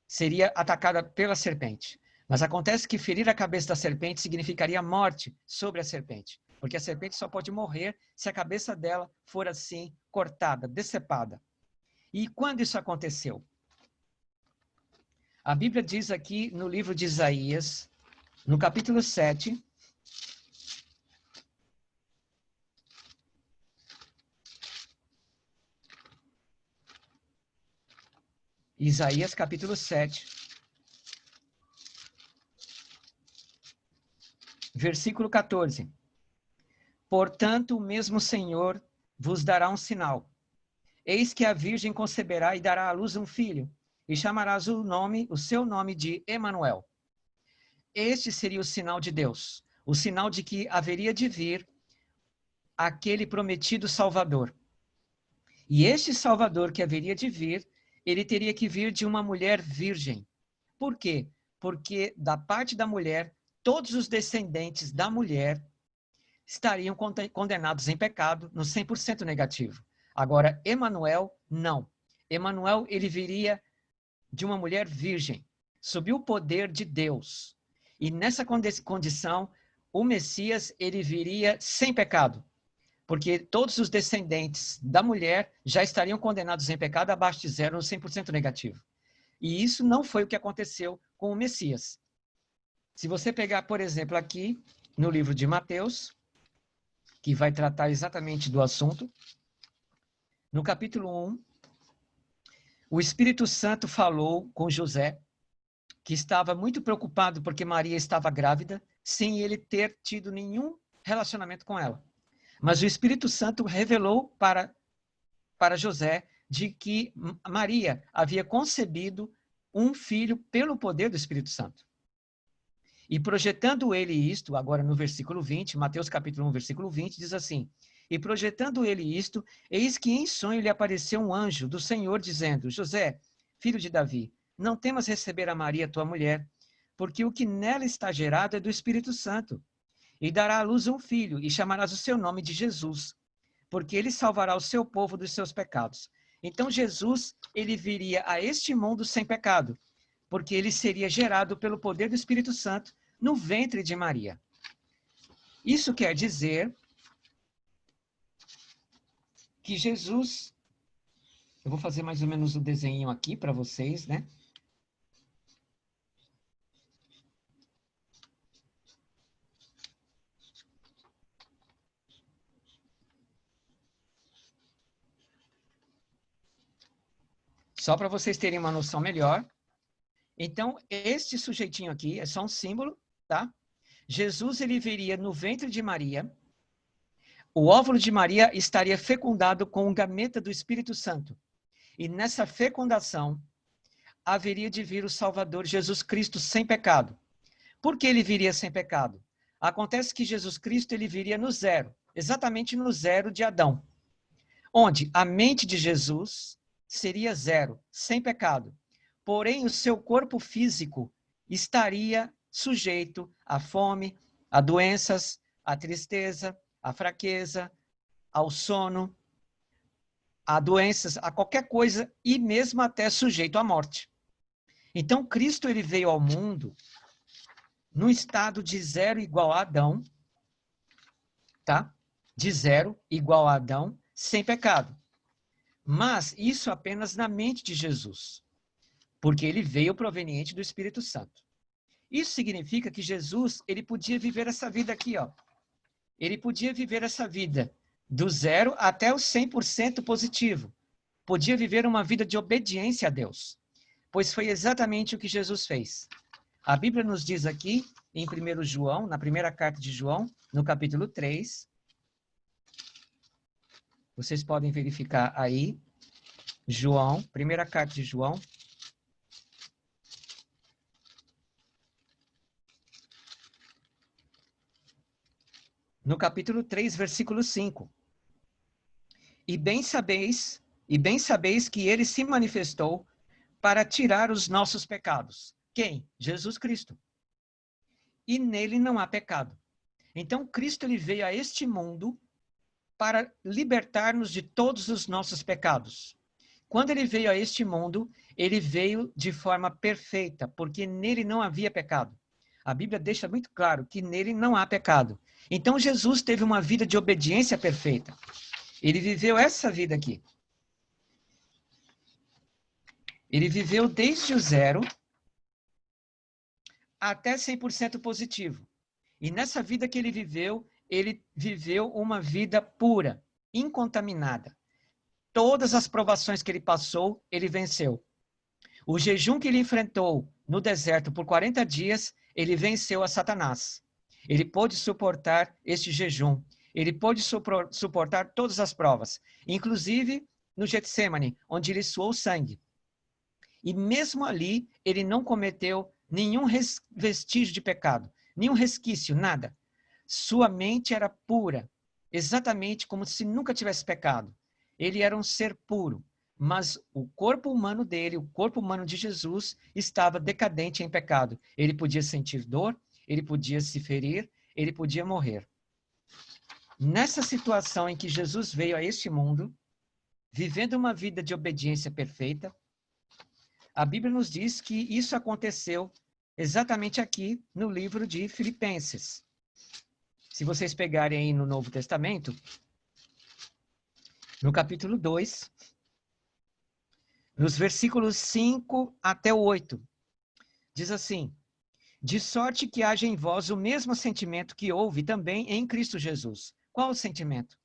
Seria atacada pela serpente. Mas acontece que ferir a cabeça da serpente significaria morte sobre a serpente. Porque a serpente só pode morrer se a cabeça dela for assim, cortada, decepada. E quando isso aconteceu? A Bíblia diz aqui no livro de Isaías, no capítulo 7, Isaías capítulo 7, versículo 14. Portanto, o mesmo Senhor vos dará um sinal. Eis que a virgem conceberá e dará à luz um filho, e chamarás o seu nome de Emanuel. Este seria o sinal de Deus, o sinal de que haveria de vir aquele prometido Salvador. E este Salvador que haveria de vir, ele teria que vir de uma mulher virgem. Por quê? Porque da parte da mulher, todos os descendentes da mulher estariam condenados em pecado no 100% negativo. Agora, Emanuel, não. Emanuel, ele viria de uma mulher virgem, sob o poder de Deus. E nessa condição, o Messias, ele viria sem pecado. Porque todos os descendentes da mulher já estariam condenados em pecado abaixo de zero, no 100% negativo. E isso não foi o que aconteceu com o Messias. Se você pegar, por exemplo, aqui no livro de Mateus, que vai tratar exatamente do assunto, no capítulo 1, o Espírito Santo falou com José, que estava muito preocupado porque Maria estava grávida, sem ele ter tido nenhum relacionamento com ela. Mas o Espírito Santo revelou para José de que Maria havia concebido um filho pelo poder do Espírito Santo. E projetando ele isto, agora no versículo 20, Mateus capítulo 1, versículo 20, diz assim: E projetando ele isto, eis que em sonho lhe apareceu um anjo do Senhor, dizendo: José, filho de Davi, não temas receber a Maria, tua mulher, porque o que nela está gerado é do Espírito Santo. E dará à luz um filho, e chamarás o seu nome de Jesus, porque ele salvará o seu povo dos seus pecados. Então Jesus, ele viria a este mundo sem pecado, porque ele seria gerado pelo poder do Espírito Santo no ventre de Maria. Isso quer dizer que Jesus... Eu vou fazer mais ou menos o desenho aqui para vocês, né? Só para vocês terem uma noção melhor. Então, este sujeitinho aqui é só um símbolo, tá? Jesus, ele viria no ventre de Maria. O óvulo de Maria estaria fecundado com o gameta do Espírito Santo. E nessa fecundação, haveria de vir o Salvador Jesus Cristo sem pecado. Por que ele viria sem pecado? Acontece que Jesus Cristo, ele viria no zero, exatamente no zero de Adão. Onde a mente de Jesus seria zero, sem pecado. Porém, o seu corpo físico estaria sujeito à fome, a doenças, à tristeza, à fraqueza, ao sono, a doenças, a qualquer coisa e mesmo até sujeito à morte. Então, Cristo ele veio ao mundo no estado de zero igual a Adão, tá? De zero igual a Adão, sem pecado. Mas isso apenas na mente de Jesus, porque ele veio proveniente do Espírito Santo. Isso significa que Jesus, ele podia viver essa vida aqui, ó. Ele podia viver essa vida do zero até o 100% positivo. Podia viver uma vida de obediência a Deus, pois foi exatamente o que Jesus fez. A Bíblia nos diz aqui, em 1 João, na primeira carta de João, no capítulo 3, vocês podem verificar aí, João, primeira carta de João, no capítulo 3, versículo 5. E bem sabeis que ele se manifestou para tirar os nossos pecados. Quem? Jesus Cristo. E nele não há pecado. Então, Cristo ele veio a este mundo para libertar-nos de todos os nossos pecados. Quando ele veio a este mundo, ele veio de forma perfeita, porque nele não havia pecado. A Bíblia deixa muito claro que nele não há pecado. Então, Jesus teve uma vida de obediência perfeita. Ele viveu essa vida aqui. Ele viveu desde o zero até 100% positivo. E nessa vida que ele viveu uma vida pura, incontaminada. Todas as provações que ele passou, ele venceu. O jejum que ele enfrentou no deserto por 40 dias, ele venceu a Satanás. Ele pôde suportar este jejum. Ele pôde suportar todas as provas, inclusive no Getsêmani, onde ele suou sangue. E mesmo ali, ele não cometeu nenhum vestígio de pecado, nenhum resquício, nada. Sua mente era pura, exatamente como se nunca tivesse pecado. Ele era um ser puro, mas o corpo humano dele, o corpo humano de Jesus, estava decadente em pecado. Ele podia sentir dor, ele podia se ferir, ele podia morrer. Nessa situação em que Jesus veio a este mundo, vivendo uma vida de obediência perfeita, a Bíblia nos diz que isso aconteceu exatamente aqui no livro de Filipenses. Se vocês pegarem aí no Novo Testamento, no capítulo 2, nos versículos 5 até o 8, diz assim: de sorte que haja em vós o mesmo sentimento que houve também em Cristo Jesus. Qual o sentimento?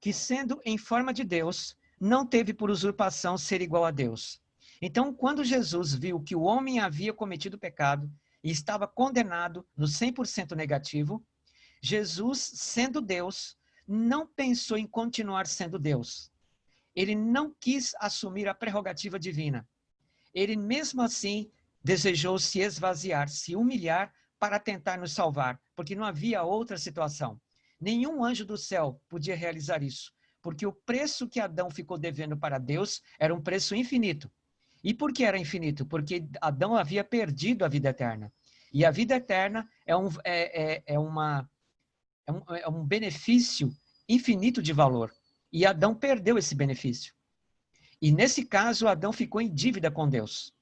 Que sendo em forma de Deus, não teve por usurpação ser igual a Deus. Então, quando Jesus viu que o homem havia cometido pecado e estava condenado no 100% negativo, Jesus, sendo Deus, não pensou em continuar sendo Deus. Ele não quis assumir a prerrogativa divina. Ele, mesmo assim, desejou se esvaziar, se humilhar para tentar nos salvar, porque não havia outra situação. Nenhum anjo do céu podia realizar isso, porque o preço que Adão ficou devendo para Deus era um preço infinito. E por que era infinito? Porque Adão havia perdido a vida eterna. E a vida eterna é um benefício infinito de valor. E Adão perdeu esse benefício. E nesse caso, Adão ficou em dívida com Deus.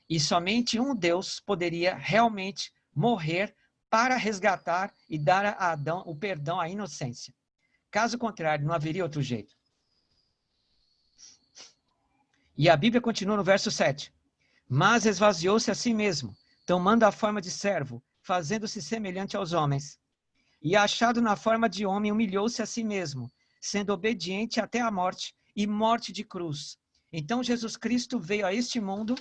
E somente um Deus poderia realmente morrer para resgatar e dar a Adão o perdão à inocência. Caso contrário, não haveria outro jeito. E a Bíblia continua no verso 7. Mas esvaziou-se a si mesmo, tomando a forma de servo, fazendo-se semelhante aos homens. E achado na forma de homem, humilhou-se a si mesmo, sendo obediente até a morte, e morte de cruz. Então Jesus Cristo veio a este mundo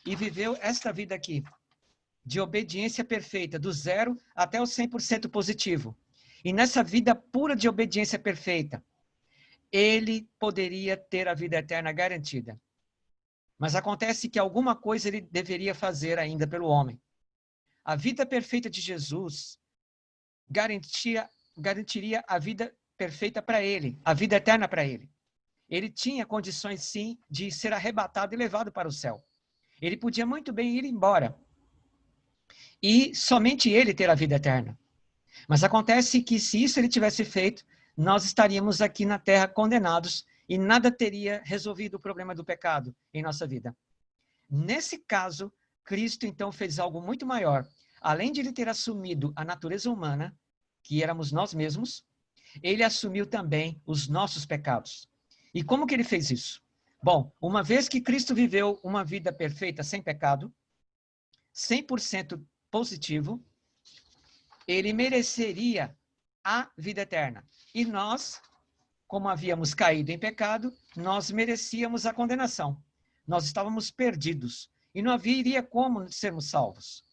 e viveu esta vida aqui, de obediência perfeita, do zero até o 100% positivo. E nessa vida pura de obediência perfeita, ele poderia ter a vida eterna garantida. Mas acontece que alguma coisa ele deveria fazer ainda pelo homem. A vida perfeita de Jesus garantiria a vida perfeita para ele, a vida eterna para ele. Ele tinha condições, sim, de ser arrebatado e levado para o céu. Ele podia muito bem ir embora. E somente ele ter a vida eterna. Mas acontece que se isso ele tivesse feito, nós estaríamos aqui na terra condenados e nada teria resolvido o problema do pecado em nossa vida. Nesse caso, Cristo então fez algo muito maior. Além de ele ter assumido a natureza humana, que éramos nós mesmos, ele assumiu também os nossos pecados. E como que ele fez isso? Bom, uma vez que Cristo viveu uma vida perfeita, sem pecado, 100% positivo, ele mereceria a vida eterna. E nós, como havíamos caído em pecado, nós merecíamos a condenação. Nós estávamos perdidos e não haveria como sermos salvos.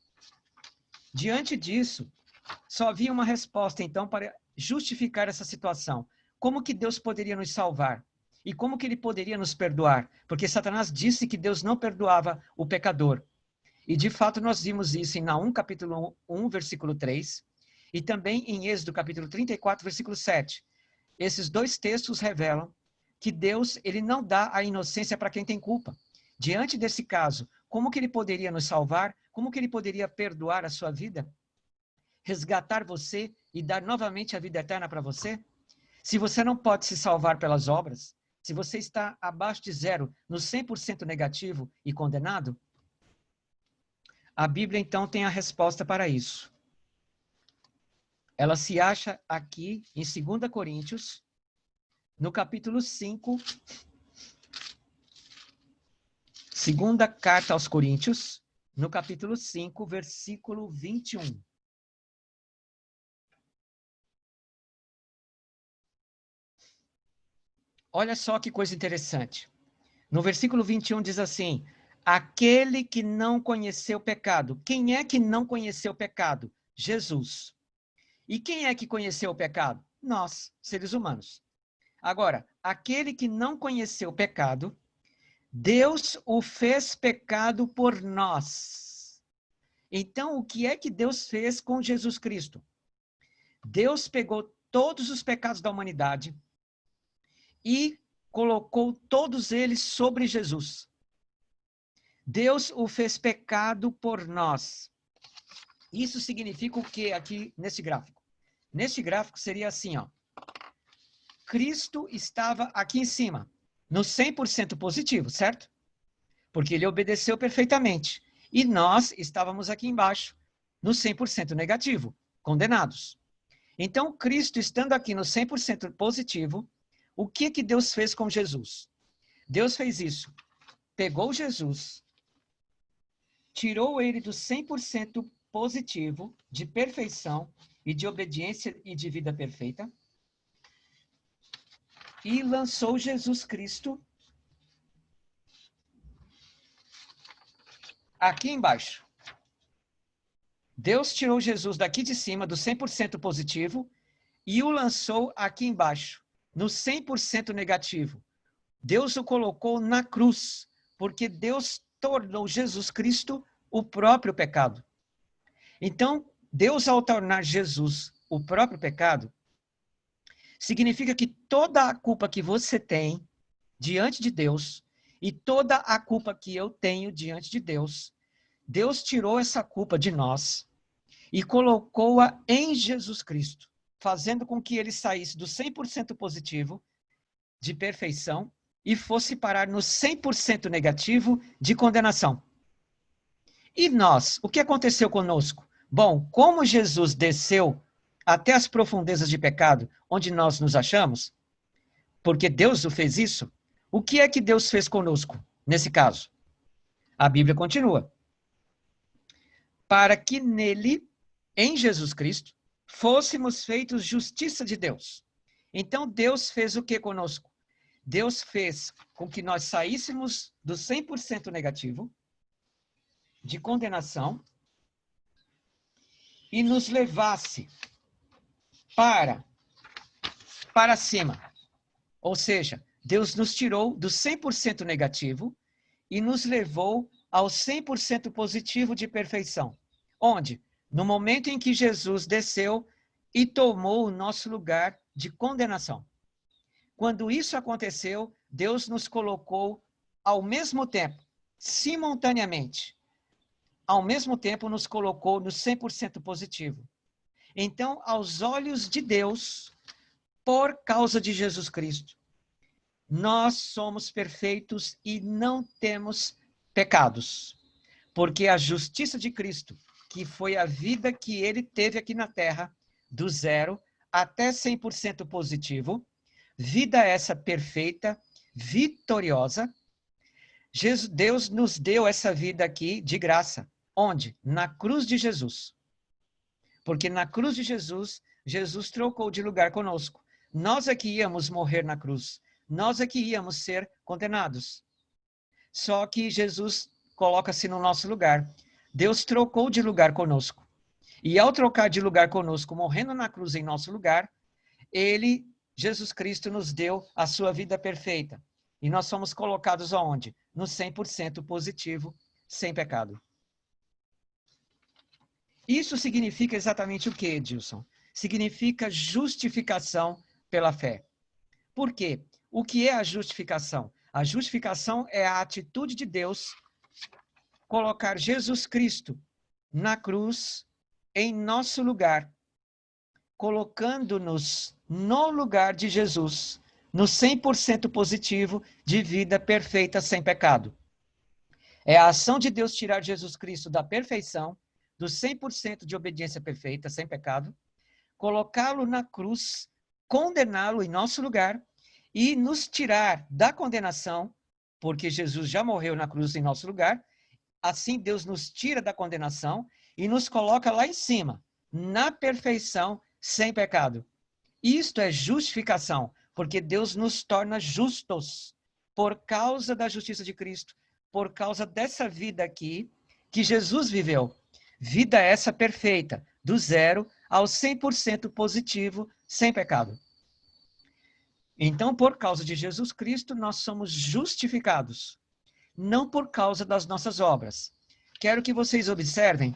Diante disso, só havia uma resposta, então, para justificar essa situação. Como que Deus poderia nos salvar? E como que ele poderia nos perdoar? Porque Satanás disse que Deus não perdoava o pecador. E, de fato, nós vimos isso em Naum, capítulo 1, versículo 3, e também em Êxodo, capítulo 34, versículo 7. Esses dois textos revelam que Deus, ele não dá a inocência para quem tem culpa. Diante desse caso, como que ele poderia nos salvar? Como que ele poderia perdoar a sua vida? Resgatar você e dar novamente a vida eterna para você? Se você não pode se salvar pelas obras, se você está abaixo de zero, no 100% negativo e condenado, a Bíblia então tem a resposta para isso. Ela se acha aqui em 2 Coríntios, no capítulo 5, segunda carta aos Coríntios, no capítulo 5, versículo 21. Olha só que coisa interessante. No versículo 21 diz assim: aquele que não conheceu pecado. Quem é que não conheceu pecado? Jesus. E quem é que conheceu o pecado? Nós, seres humanos. Agora, aquele que não conheceu o pecado, Deus o fez pecado por nós. Então, o que é que Deus fez com Jesus Cristo? Deus pegou todos os pecados da humanidade e colocou todos eles sobre Jesus. Deus o fez pecado por nós. Isso significa o que aqui nesse gráfico? Nesse gráfico seria assim, ó. Cristo estava aqui em cima, no 100% positivo, certo? Porque ele obedeceu perfeitamente. E nós estávamos aqui embaixo, no 100% negativo, condenados. Então, Cristo estando aqui no 100% positivo, o que que Deus fez com Jesus? Deus fez isso. Pegou Jesus, tirou ele do 100% positivo, de perfeição e de obediência e de vida perfeita, e lançou Jesus Cristo aqui embaixo. Deus tirou Jesus daqui de cima, do 100% positivo, e o lançou aqui embaixo, no 100% negativo. Deus o colocou na cruz, porque Deus tornou Jesus Cristo o próprio pecado. Então, Deus, ao tornar Jesus o próprio pecado, significa que toda a culpa que você tem diante de Deus e toda a culpa que eu tenho diante de Deus, Deus tirou essa culpa de nós e colocou-a em Jesus Cristo, fazendo com que ele saísse do 100% positivo, de perfeição, e fosse parar no 100% negativo, de condenação. E nós, o que aconteceu conosco? Bom, como Jesus desceu até as profundezas de pecado, onde nós nos achamos, porque Deus o fez isso, o que é que Deus fez conosco, nesse caso? A Bíblia continua. Para que nele, em Jesus Cristo, fôssemos feitos justiça de Deus. Então, Deus fez o que conosco? Deus fez com que nós saíssemos do 100% negativo, de condenação, e nos levasse para cima. Ou seja, Deus nos tirou do 100% negativo e nos levou ao 100% positivo de perfeição. Onde? No momento em que Jesus desceu e tomou o nosso lugar de condenação. Quando isso aconteceu, Deus nos colocou ao mesmo tempo, simultaneamente, ao mesmo tempo nos colocou no 100% positivo. Então, aos olhos de Deus, por causa de Jesus Cristo, nós somos perfeitos e não temos pecados. Porque a justiça de Cristo, que foi a vida que ele teve aqui na terra, do 0 até 100% positivo, vida essa perfeita, vitoriosa, Deus nos deu essa vida aqui de graça. Onde? Na cruz de Jesus. Porque na cruz de Jesus, Jesus trocou de lugar conosco. Nós é que íamos morrer na cruz. Nós é que íamos ser condenados. Só que Jesus coloca-se no nosso lugar. Deus trocou de lugar conosco. E ao trocar de lugar conosco, morrendo na cruz em nosso lugar, ele, Jesus Cristo, nos deu a sua vida perfeita. E nós somos colocados aonde? No 100% positivo, sem pecado. Isso significa exatamente o que, Edilson? Significa justificação pela fé. Por quê? O que é a justificação? A justificação é a atitude de Deus colocar Jesus Cristo na cruz em nosso lugar, colocando-nos no lugar de Jesus, no 100% positivo de vida perfeita sem pecado. É a ação de Deus tirar Jesus Cristo da perfeição, do 100% de obediência perfeita sem pecado, colocá-lo na cruz, condená-lo em nosso lugar e nos tirar da condenação, porque Jesus já morreu na cruz em nosso lugar. Assim Deus nos tira da condenação e nos coloca lá em cima, na perfeição, sem pecado. Isto é justificação, porque Deus nos torna justos por causa da justiça de Cristo, por causa dessa vida aqui que Jesus viveu. Vida essa perfeita, do 0 ao 100% positivo, sem pecado. Então, por causa de Jesus Cristo, nós somos justificados, não por causa das nossas obras. Quero que vocês observem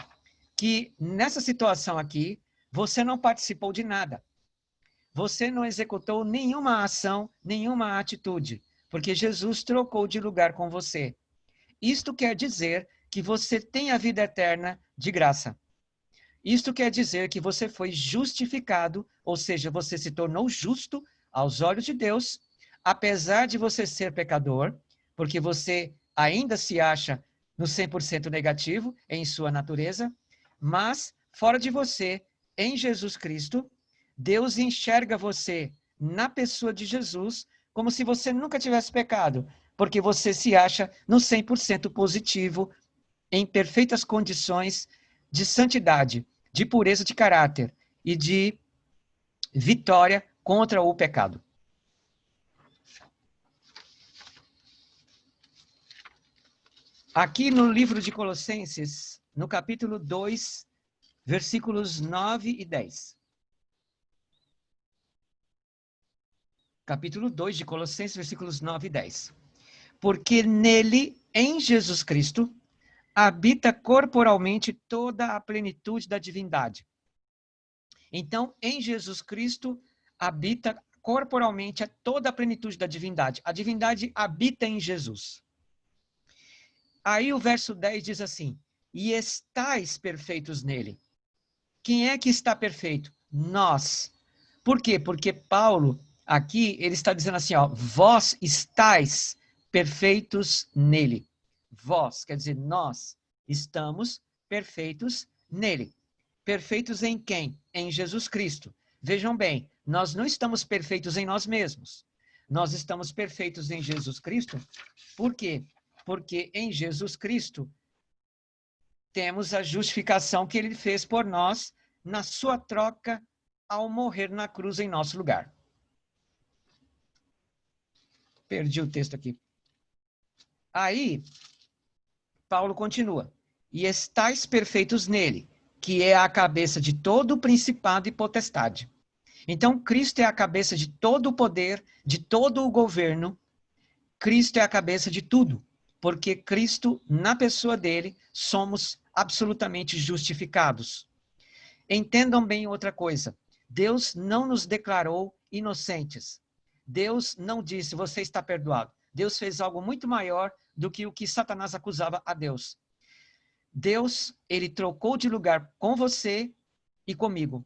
que nessa situação aqui, você não participou de nada. Você não executou nenhuma ação, nenhuma atitude, porque Jesus trocou de lugar com você. Isto quer dizer que você tem a vida eterna de graça. Isto quer dizer que você foi justificado, ou seja, você se tornou justo aos olhos de Deus, apesar de você ser pecador, porque você ainda se acha no 100% negativo em sua natureza, mas fora de você, em Jesus Cristo, Deus enxerga você na pessoa de Jesus como se você nunca tivesse pecado, porque você se acha no 100% positivo, em perfeitas condições de santidade, de pureza de caráter e de vitória contra o pecado. Aqui no livro de Colossenses, no capítulo 2, versículos 9 e 10. Capítulo 2 de Colossenses, versículos 9 e 10. Porque nele, em Jesus Cristo, habita corporalmente toda a plenitude da divindade. Então, em Jesus Cristo, habita corporalmente toda a plenitude da divindade. A divindade habita em Jesus. Aí o verso 10 diz assim, e estáis perfeitos nele. Quem é que está perfeito? Nós. Por quê? Porque Paulo, aqui, ele está dizendo assim, ó, vós estáis perfeitos nele. Vós, quer dizer, nós estamos perfeitos nele. Perfeitos em quem? Em Jesus Cristo. Vejam bem, nós não estamos perfeitos em nós mesmos. Nós estamos perfeitos em Jesus Cristo. Por quê? Porque em Jesus Cristo temos a justificação que ele fez por nós na sua troca ao morrer na cruz em nosso lugar. Perdi o texto aqui. Aí, Paulo continua. E estáis perfeitos nele, que é a cabeça de todo o principado e potestade. Então, Cristo é a cabeça de todo o poder, de todo o governo. Cristo é a cabeça de tudo. Porque Cristo, na pessoa dele, somos absolutamente justificados. Entendam bem outra coisa. Deus não nos declarou inocentes. Deus não disse, você está perdoado. Deus fez algo muito maior do que o que Satanás acusava a Deus. Deus, ele trocou de lugar com você e comigo.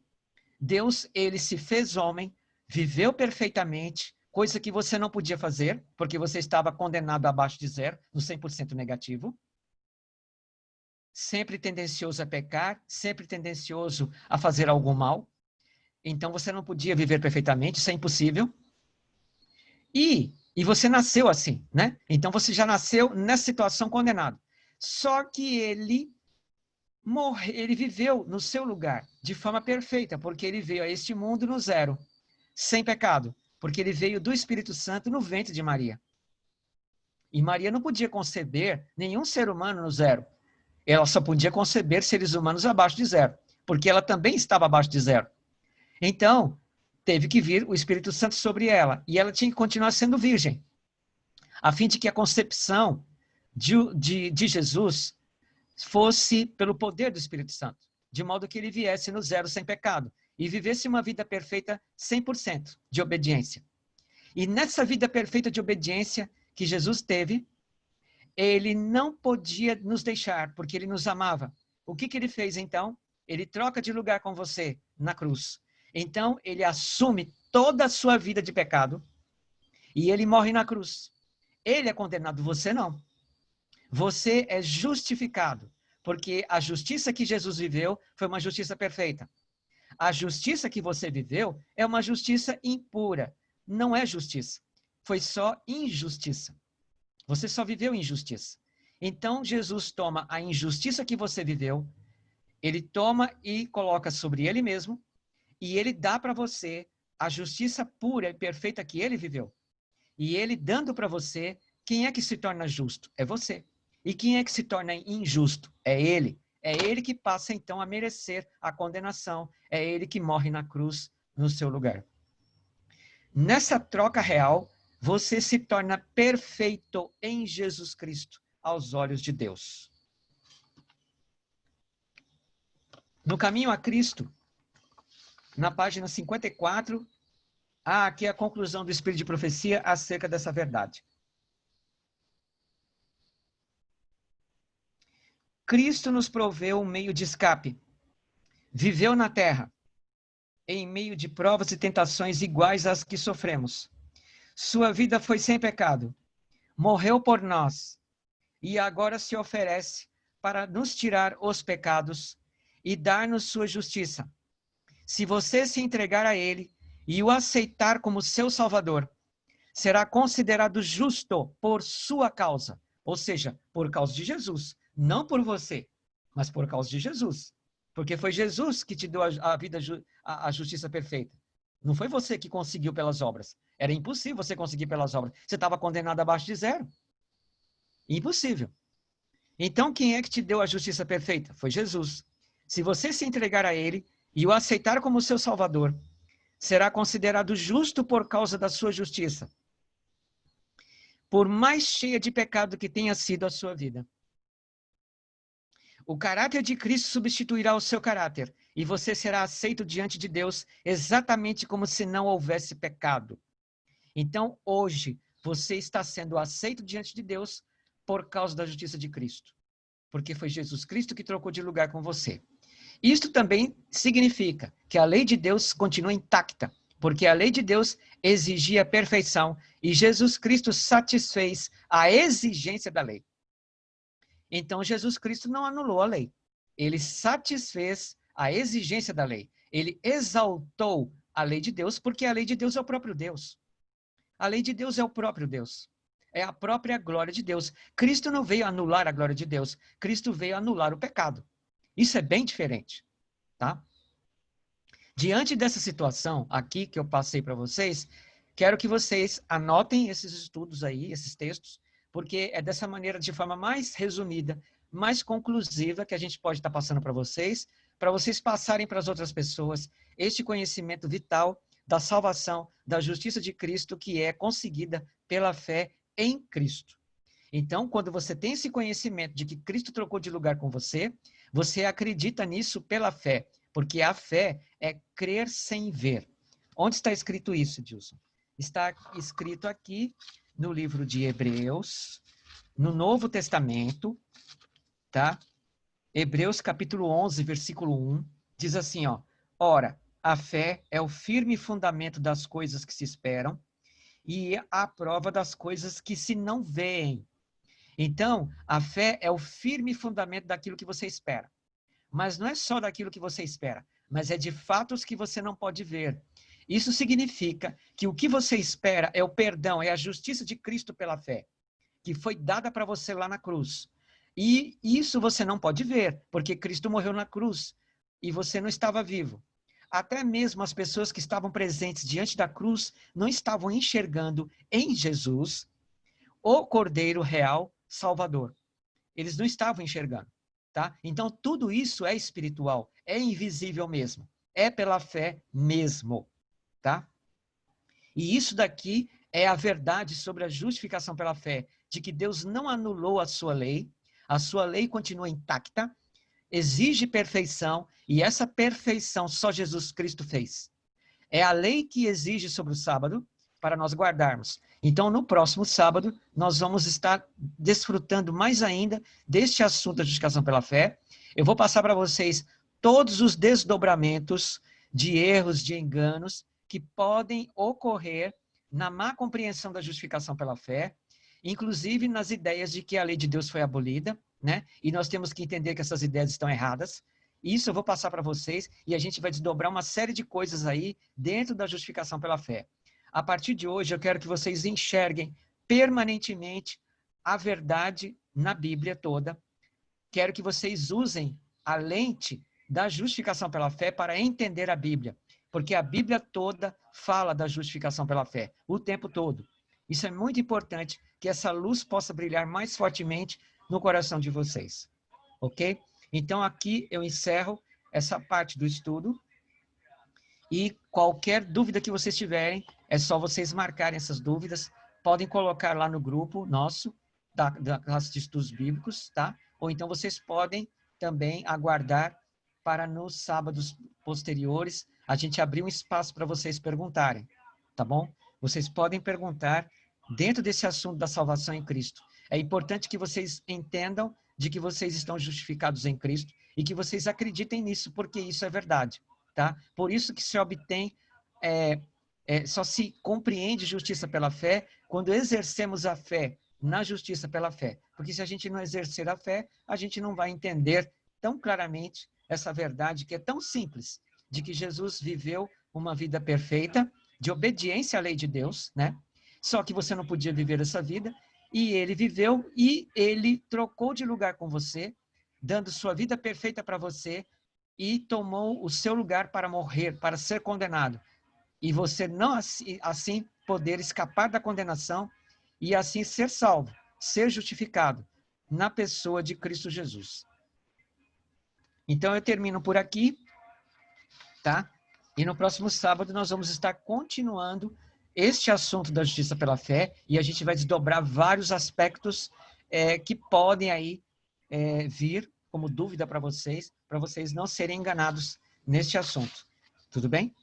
Deus, ele se fez homem, viveu perfeitamente, coisa que você não podia fazer, porque você estava condenado abaixo de zero, no 100% negativo. Sempre tendencioso a pecar, sempre tendencioso a fazer algo mal. Então você não podia viver perfeitamente, isso é impossível. E você nasceu assim, né? Então você já nasceu nessa situação condenado. Só que ele viveu no seu lugar de forma perfeita, porque ele veio a este mundo no zero, sem pecado, porque ele veio do Espírito Santo no ventre de Maria. E Maria não podia conceber nenhum ser humano no zero. Ela só podia conceber seres humanos abaixo de zero, porque ela também estava abaixo de zero. Então, teve que vir o Espírito Santo sobre ela, e ela tinha que continuar sendo virgem, a fim de que a concepção de Jesus fosse pelo poder do Espírito Santo, de modo que ele viesse no zero sem pecado, e vivesse uma vida perfeita 100% de obediência. E nessa vida perfeita de obediência que Jesus teve, ele não podia nos deixar, porque ele nos amava. O que ele fez, então? Ele troca de lugar com você na cruz. Então, ele assume toda a sua vida de pecado e ele morre na cruz. Ele é condenado, você não. Você é justificado, porque a justiça que Jesus viveu foi uma justiça perfeita. A justiça que você viveu é uma justiça impura. Não é justiça. Foi só injustiça. Você só viveu injustiça. Então, Jesus toma a injustiça que você viveu, ele toma e coloca sobre ele mesmo, e ele dá para você a justiça pura e perfeita que ele viveu. E ele dando para você, quem é que se torna justo? É você. E quem é que se torna injusto? É ele. É ele que passa, então, a merecer a condenação. É ele que morre na cruz no seu lugar. Nessa troca real, você se torna perfeito em Jesus Cristo, aos olhos de Deus. No caminho a Cristo, na página 54, há aqui a conclusão do Espírito de Profecia acerca dessa verdade. Cristo nos proveu um meio de escape. Viveu na terra, em meio de provas e tentações iguais às que sofremos. Sua vida foi sem pecado. Morreu por nós e agora se oferece para nos tirar os pecados e dar-nos sua justiça. Se você se entregar a ele e o aceitar como seu Salvador, será considerado justo por sua causa, ou seja, por causa de Jesus, não por você, mas por causa de Jesus. Porque foi Jesus que te deu a vida, a justiça perfeita. Não foi você que conseguiu pelas obras. Era impossível você conseguir pelas obras. Você estava condenado abaixo de zero. Impossível. Então, quem é que te deu a justiça perfeita? Foi Jesus. Se você se entregar a ele e o aceitar como seu Salvador, será considerado justo por causa da sua justiça. Por mais cheia de pecado que tenha sido a sua vida. O caráter de Cristo substituirá o seu caráter, e você será aceito diante de Deus exatamente como se não houvesse pecado. Então, hoje, você está sendo aceito diante de Deus por causa da justiça de Cristo. Porque foi Jesus Cristo que trocou de lugar com você. Isto também significa que a lei de Deus continua intacta, porque a lei de Deus exigia perfeição e Jesus Cristo satisfez a exigência da lei. Então, Jesus Cristo não anulou a lei. Ele satisfez a exigência da lei. Ele exaltou a lei de Deus, porque a lei de Deus é o próprio Deus. A lei de Deus é o próprio Deus. É a própria glória de Deus. Cristo não veio anular a glória de Deus. Cristo veio anular o pecado. Isso é bem diferente, tá? Diante dessa situação aqui que eu passei para vocês, quero que vocês anotem esses estudos aí, esses textos, porque é dessa maneira, de forma mais resumida, mais conclusiva, que a gente pode estar passando para vocês passarem para as outras pessoas este conhecimento vital da salvação, da justiça de Cristo, que é conseguida pela fé em Cristo. Então, quando você tem esse conhecimento de que Cristo trocou de lugar com você, você acredita nisso pela fé, porque a fé é crer sem ver. Onde está escrito isso, Dilson? Está escrito aqui no livro de Hebreus, no Novo Testamento, tá? Hebreus capítulo 11, versículo 1, diz assim, ó: Ora, A fé é o firme fundamento das coisas que se esperam e a prova das coisas que se não veem. Então, a fé é o firme fundamento daquilo que você espera. Mas não é só daquilo que você espera, mas é de fatos que você não pode ver. Isso significa que o que você espera é o perdão, é a justiça de Cristo pela fé, que foi dada para você lá na cruz. E isso você não pode ver, porque Cristo morreu na cruz e você não estava vivo. Até mesmo as pessoas que estavam presentes diante da cruz não estavam enxergando em Jesus o Cordeiro Real Salvador. Eles não estavam enxergando, tá? Então, tudo isso é espiritual, é invisível mesmo. É pela fé mesmo, tá? E isso daqui é a verdade sobre a justificação pela fé, de que Deus não anulou a sua lei continua intacta, exige perfeição, e essa perfeição só Jesus Cristo fez. É a lei que exige sobre o sábado para nós guardarmos. Então, no próximo sábado, nós vamos estar desfrutando mais ainda deste assunto da justificação pela fé. Eu vou passar para vocês todos os desdobramentos de erros, de enganos que podem ocorrer na má compreensão da justificação pela fé, inclusive nas ideias de que a lei de Deus foi abolida, né? E nós temos que entender que essas ideias estão erradas. Isso eu vou passar para vocês e a gente vai desdobrar uma série de coisas aí dentro da justificação pela fé. A partir de hoje, eu quero que vocês enxerguem permanentemente a verdade na Bíblia toda. Quero que vocês usem a lente da justificação pela fé para entender a Bíblia, porque a Bíblia toda fala da justificação pela fé, o tempo todo. Isso é muito importante, que essa luz possa brilhar mais fortemente no coração de vocês. Ok? Então, aqui eu encerro essa parte do estudo. E qualquer dúvida que vocês tiverem, é só vocês marcarem essas dúvidas. Podem colocar lá no grupo nosso, da classe de estudos bíblicos, tá? Ou então vocês podem também aguardar para nos sábados posteriores a gente abrir um espaço para vocês perguntarem, tá bom? Vocês podem perguntar dentro desse assunto da salvação em Cristo. É importante que vocês entendam de que vocês estão justificados em Cristo e que vocês acreditem nisso, porque isso é verdade, tá? Por isso que se obtém, só se compreende justiça pela fé quando exercemos a fé na justiça pela fé. Porque se a gente não exercer a fé, a gente não vai entender tão claramente essa verdade que é tão simples, de que Jesus viveu uma vida perfeita, de obediência à lei de Deus, né? Só que você não podia viver essa vida, e ele viveu, e ele trocou de lugar com você, dando sua vida perfeita para você, e tomou o seu lugar para morrer, para ser condenado. E você não assim poder escapar da condenação e assim ser salvo, ser justificado na pessoa de Cristo Jesus. Então eu termino por aqui, tá? E no próximo sábado nós vamos estar continuando este assunto da justiça pela fé, e a gente vai desdobrar vários aspectos que podem aí vir como dúvida para vocês não serem enganados neste assunto. Tudo bem?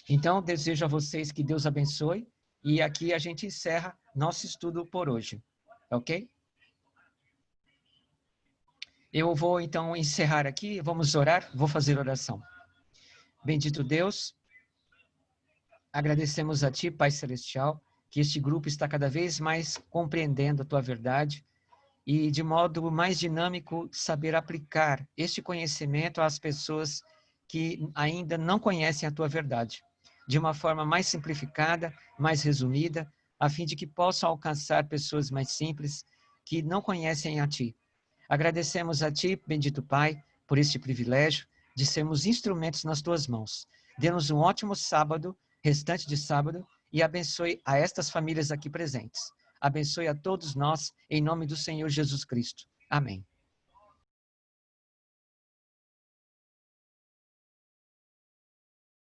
Então, desejo a vocês que Deus abençoe, e aqui a gente encerra nosso estudo por hoje, ok? Eu vou, então, encerrar aqui, vamos orar, vou fazer oração. Bendito Deus, agradecemos a Ti, Pai Celestial, que este grupo está cada vez mais compreendendo a Tua verdade e, de modo mais dinâmico, saber aplicar este conhecimento às pessoas que ainda não conhecem a Tua verdade, de uma forma mais simplificada, mais resumida, a fim de que possam alcançar pessoas mais simples que não conhecem a Ti. Agradecemos a Ti, bendito Pai, por este privilégio de sermos instrumentos nas Tuas mãos. Dê-nos um ótimo sábado, restante de sábado, e abençoe a estas famílias aqui presentes. Abençoe a todos nós, em nome do Senhor Jesus Cristo. Amém.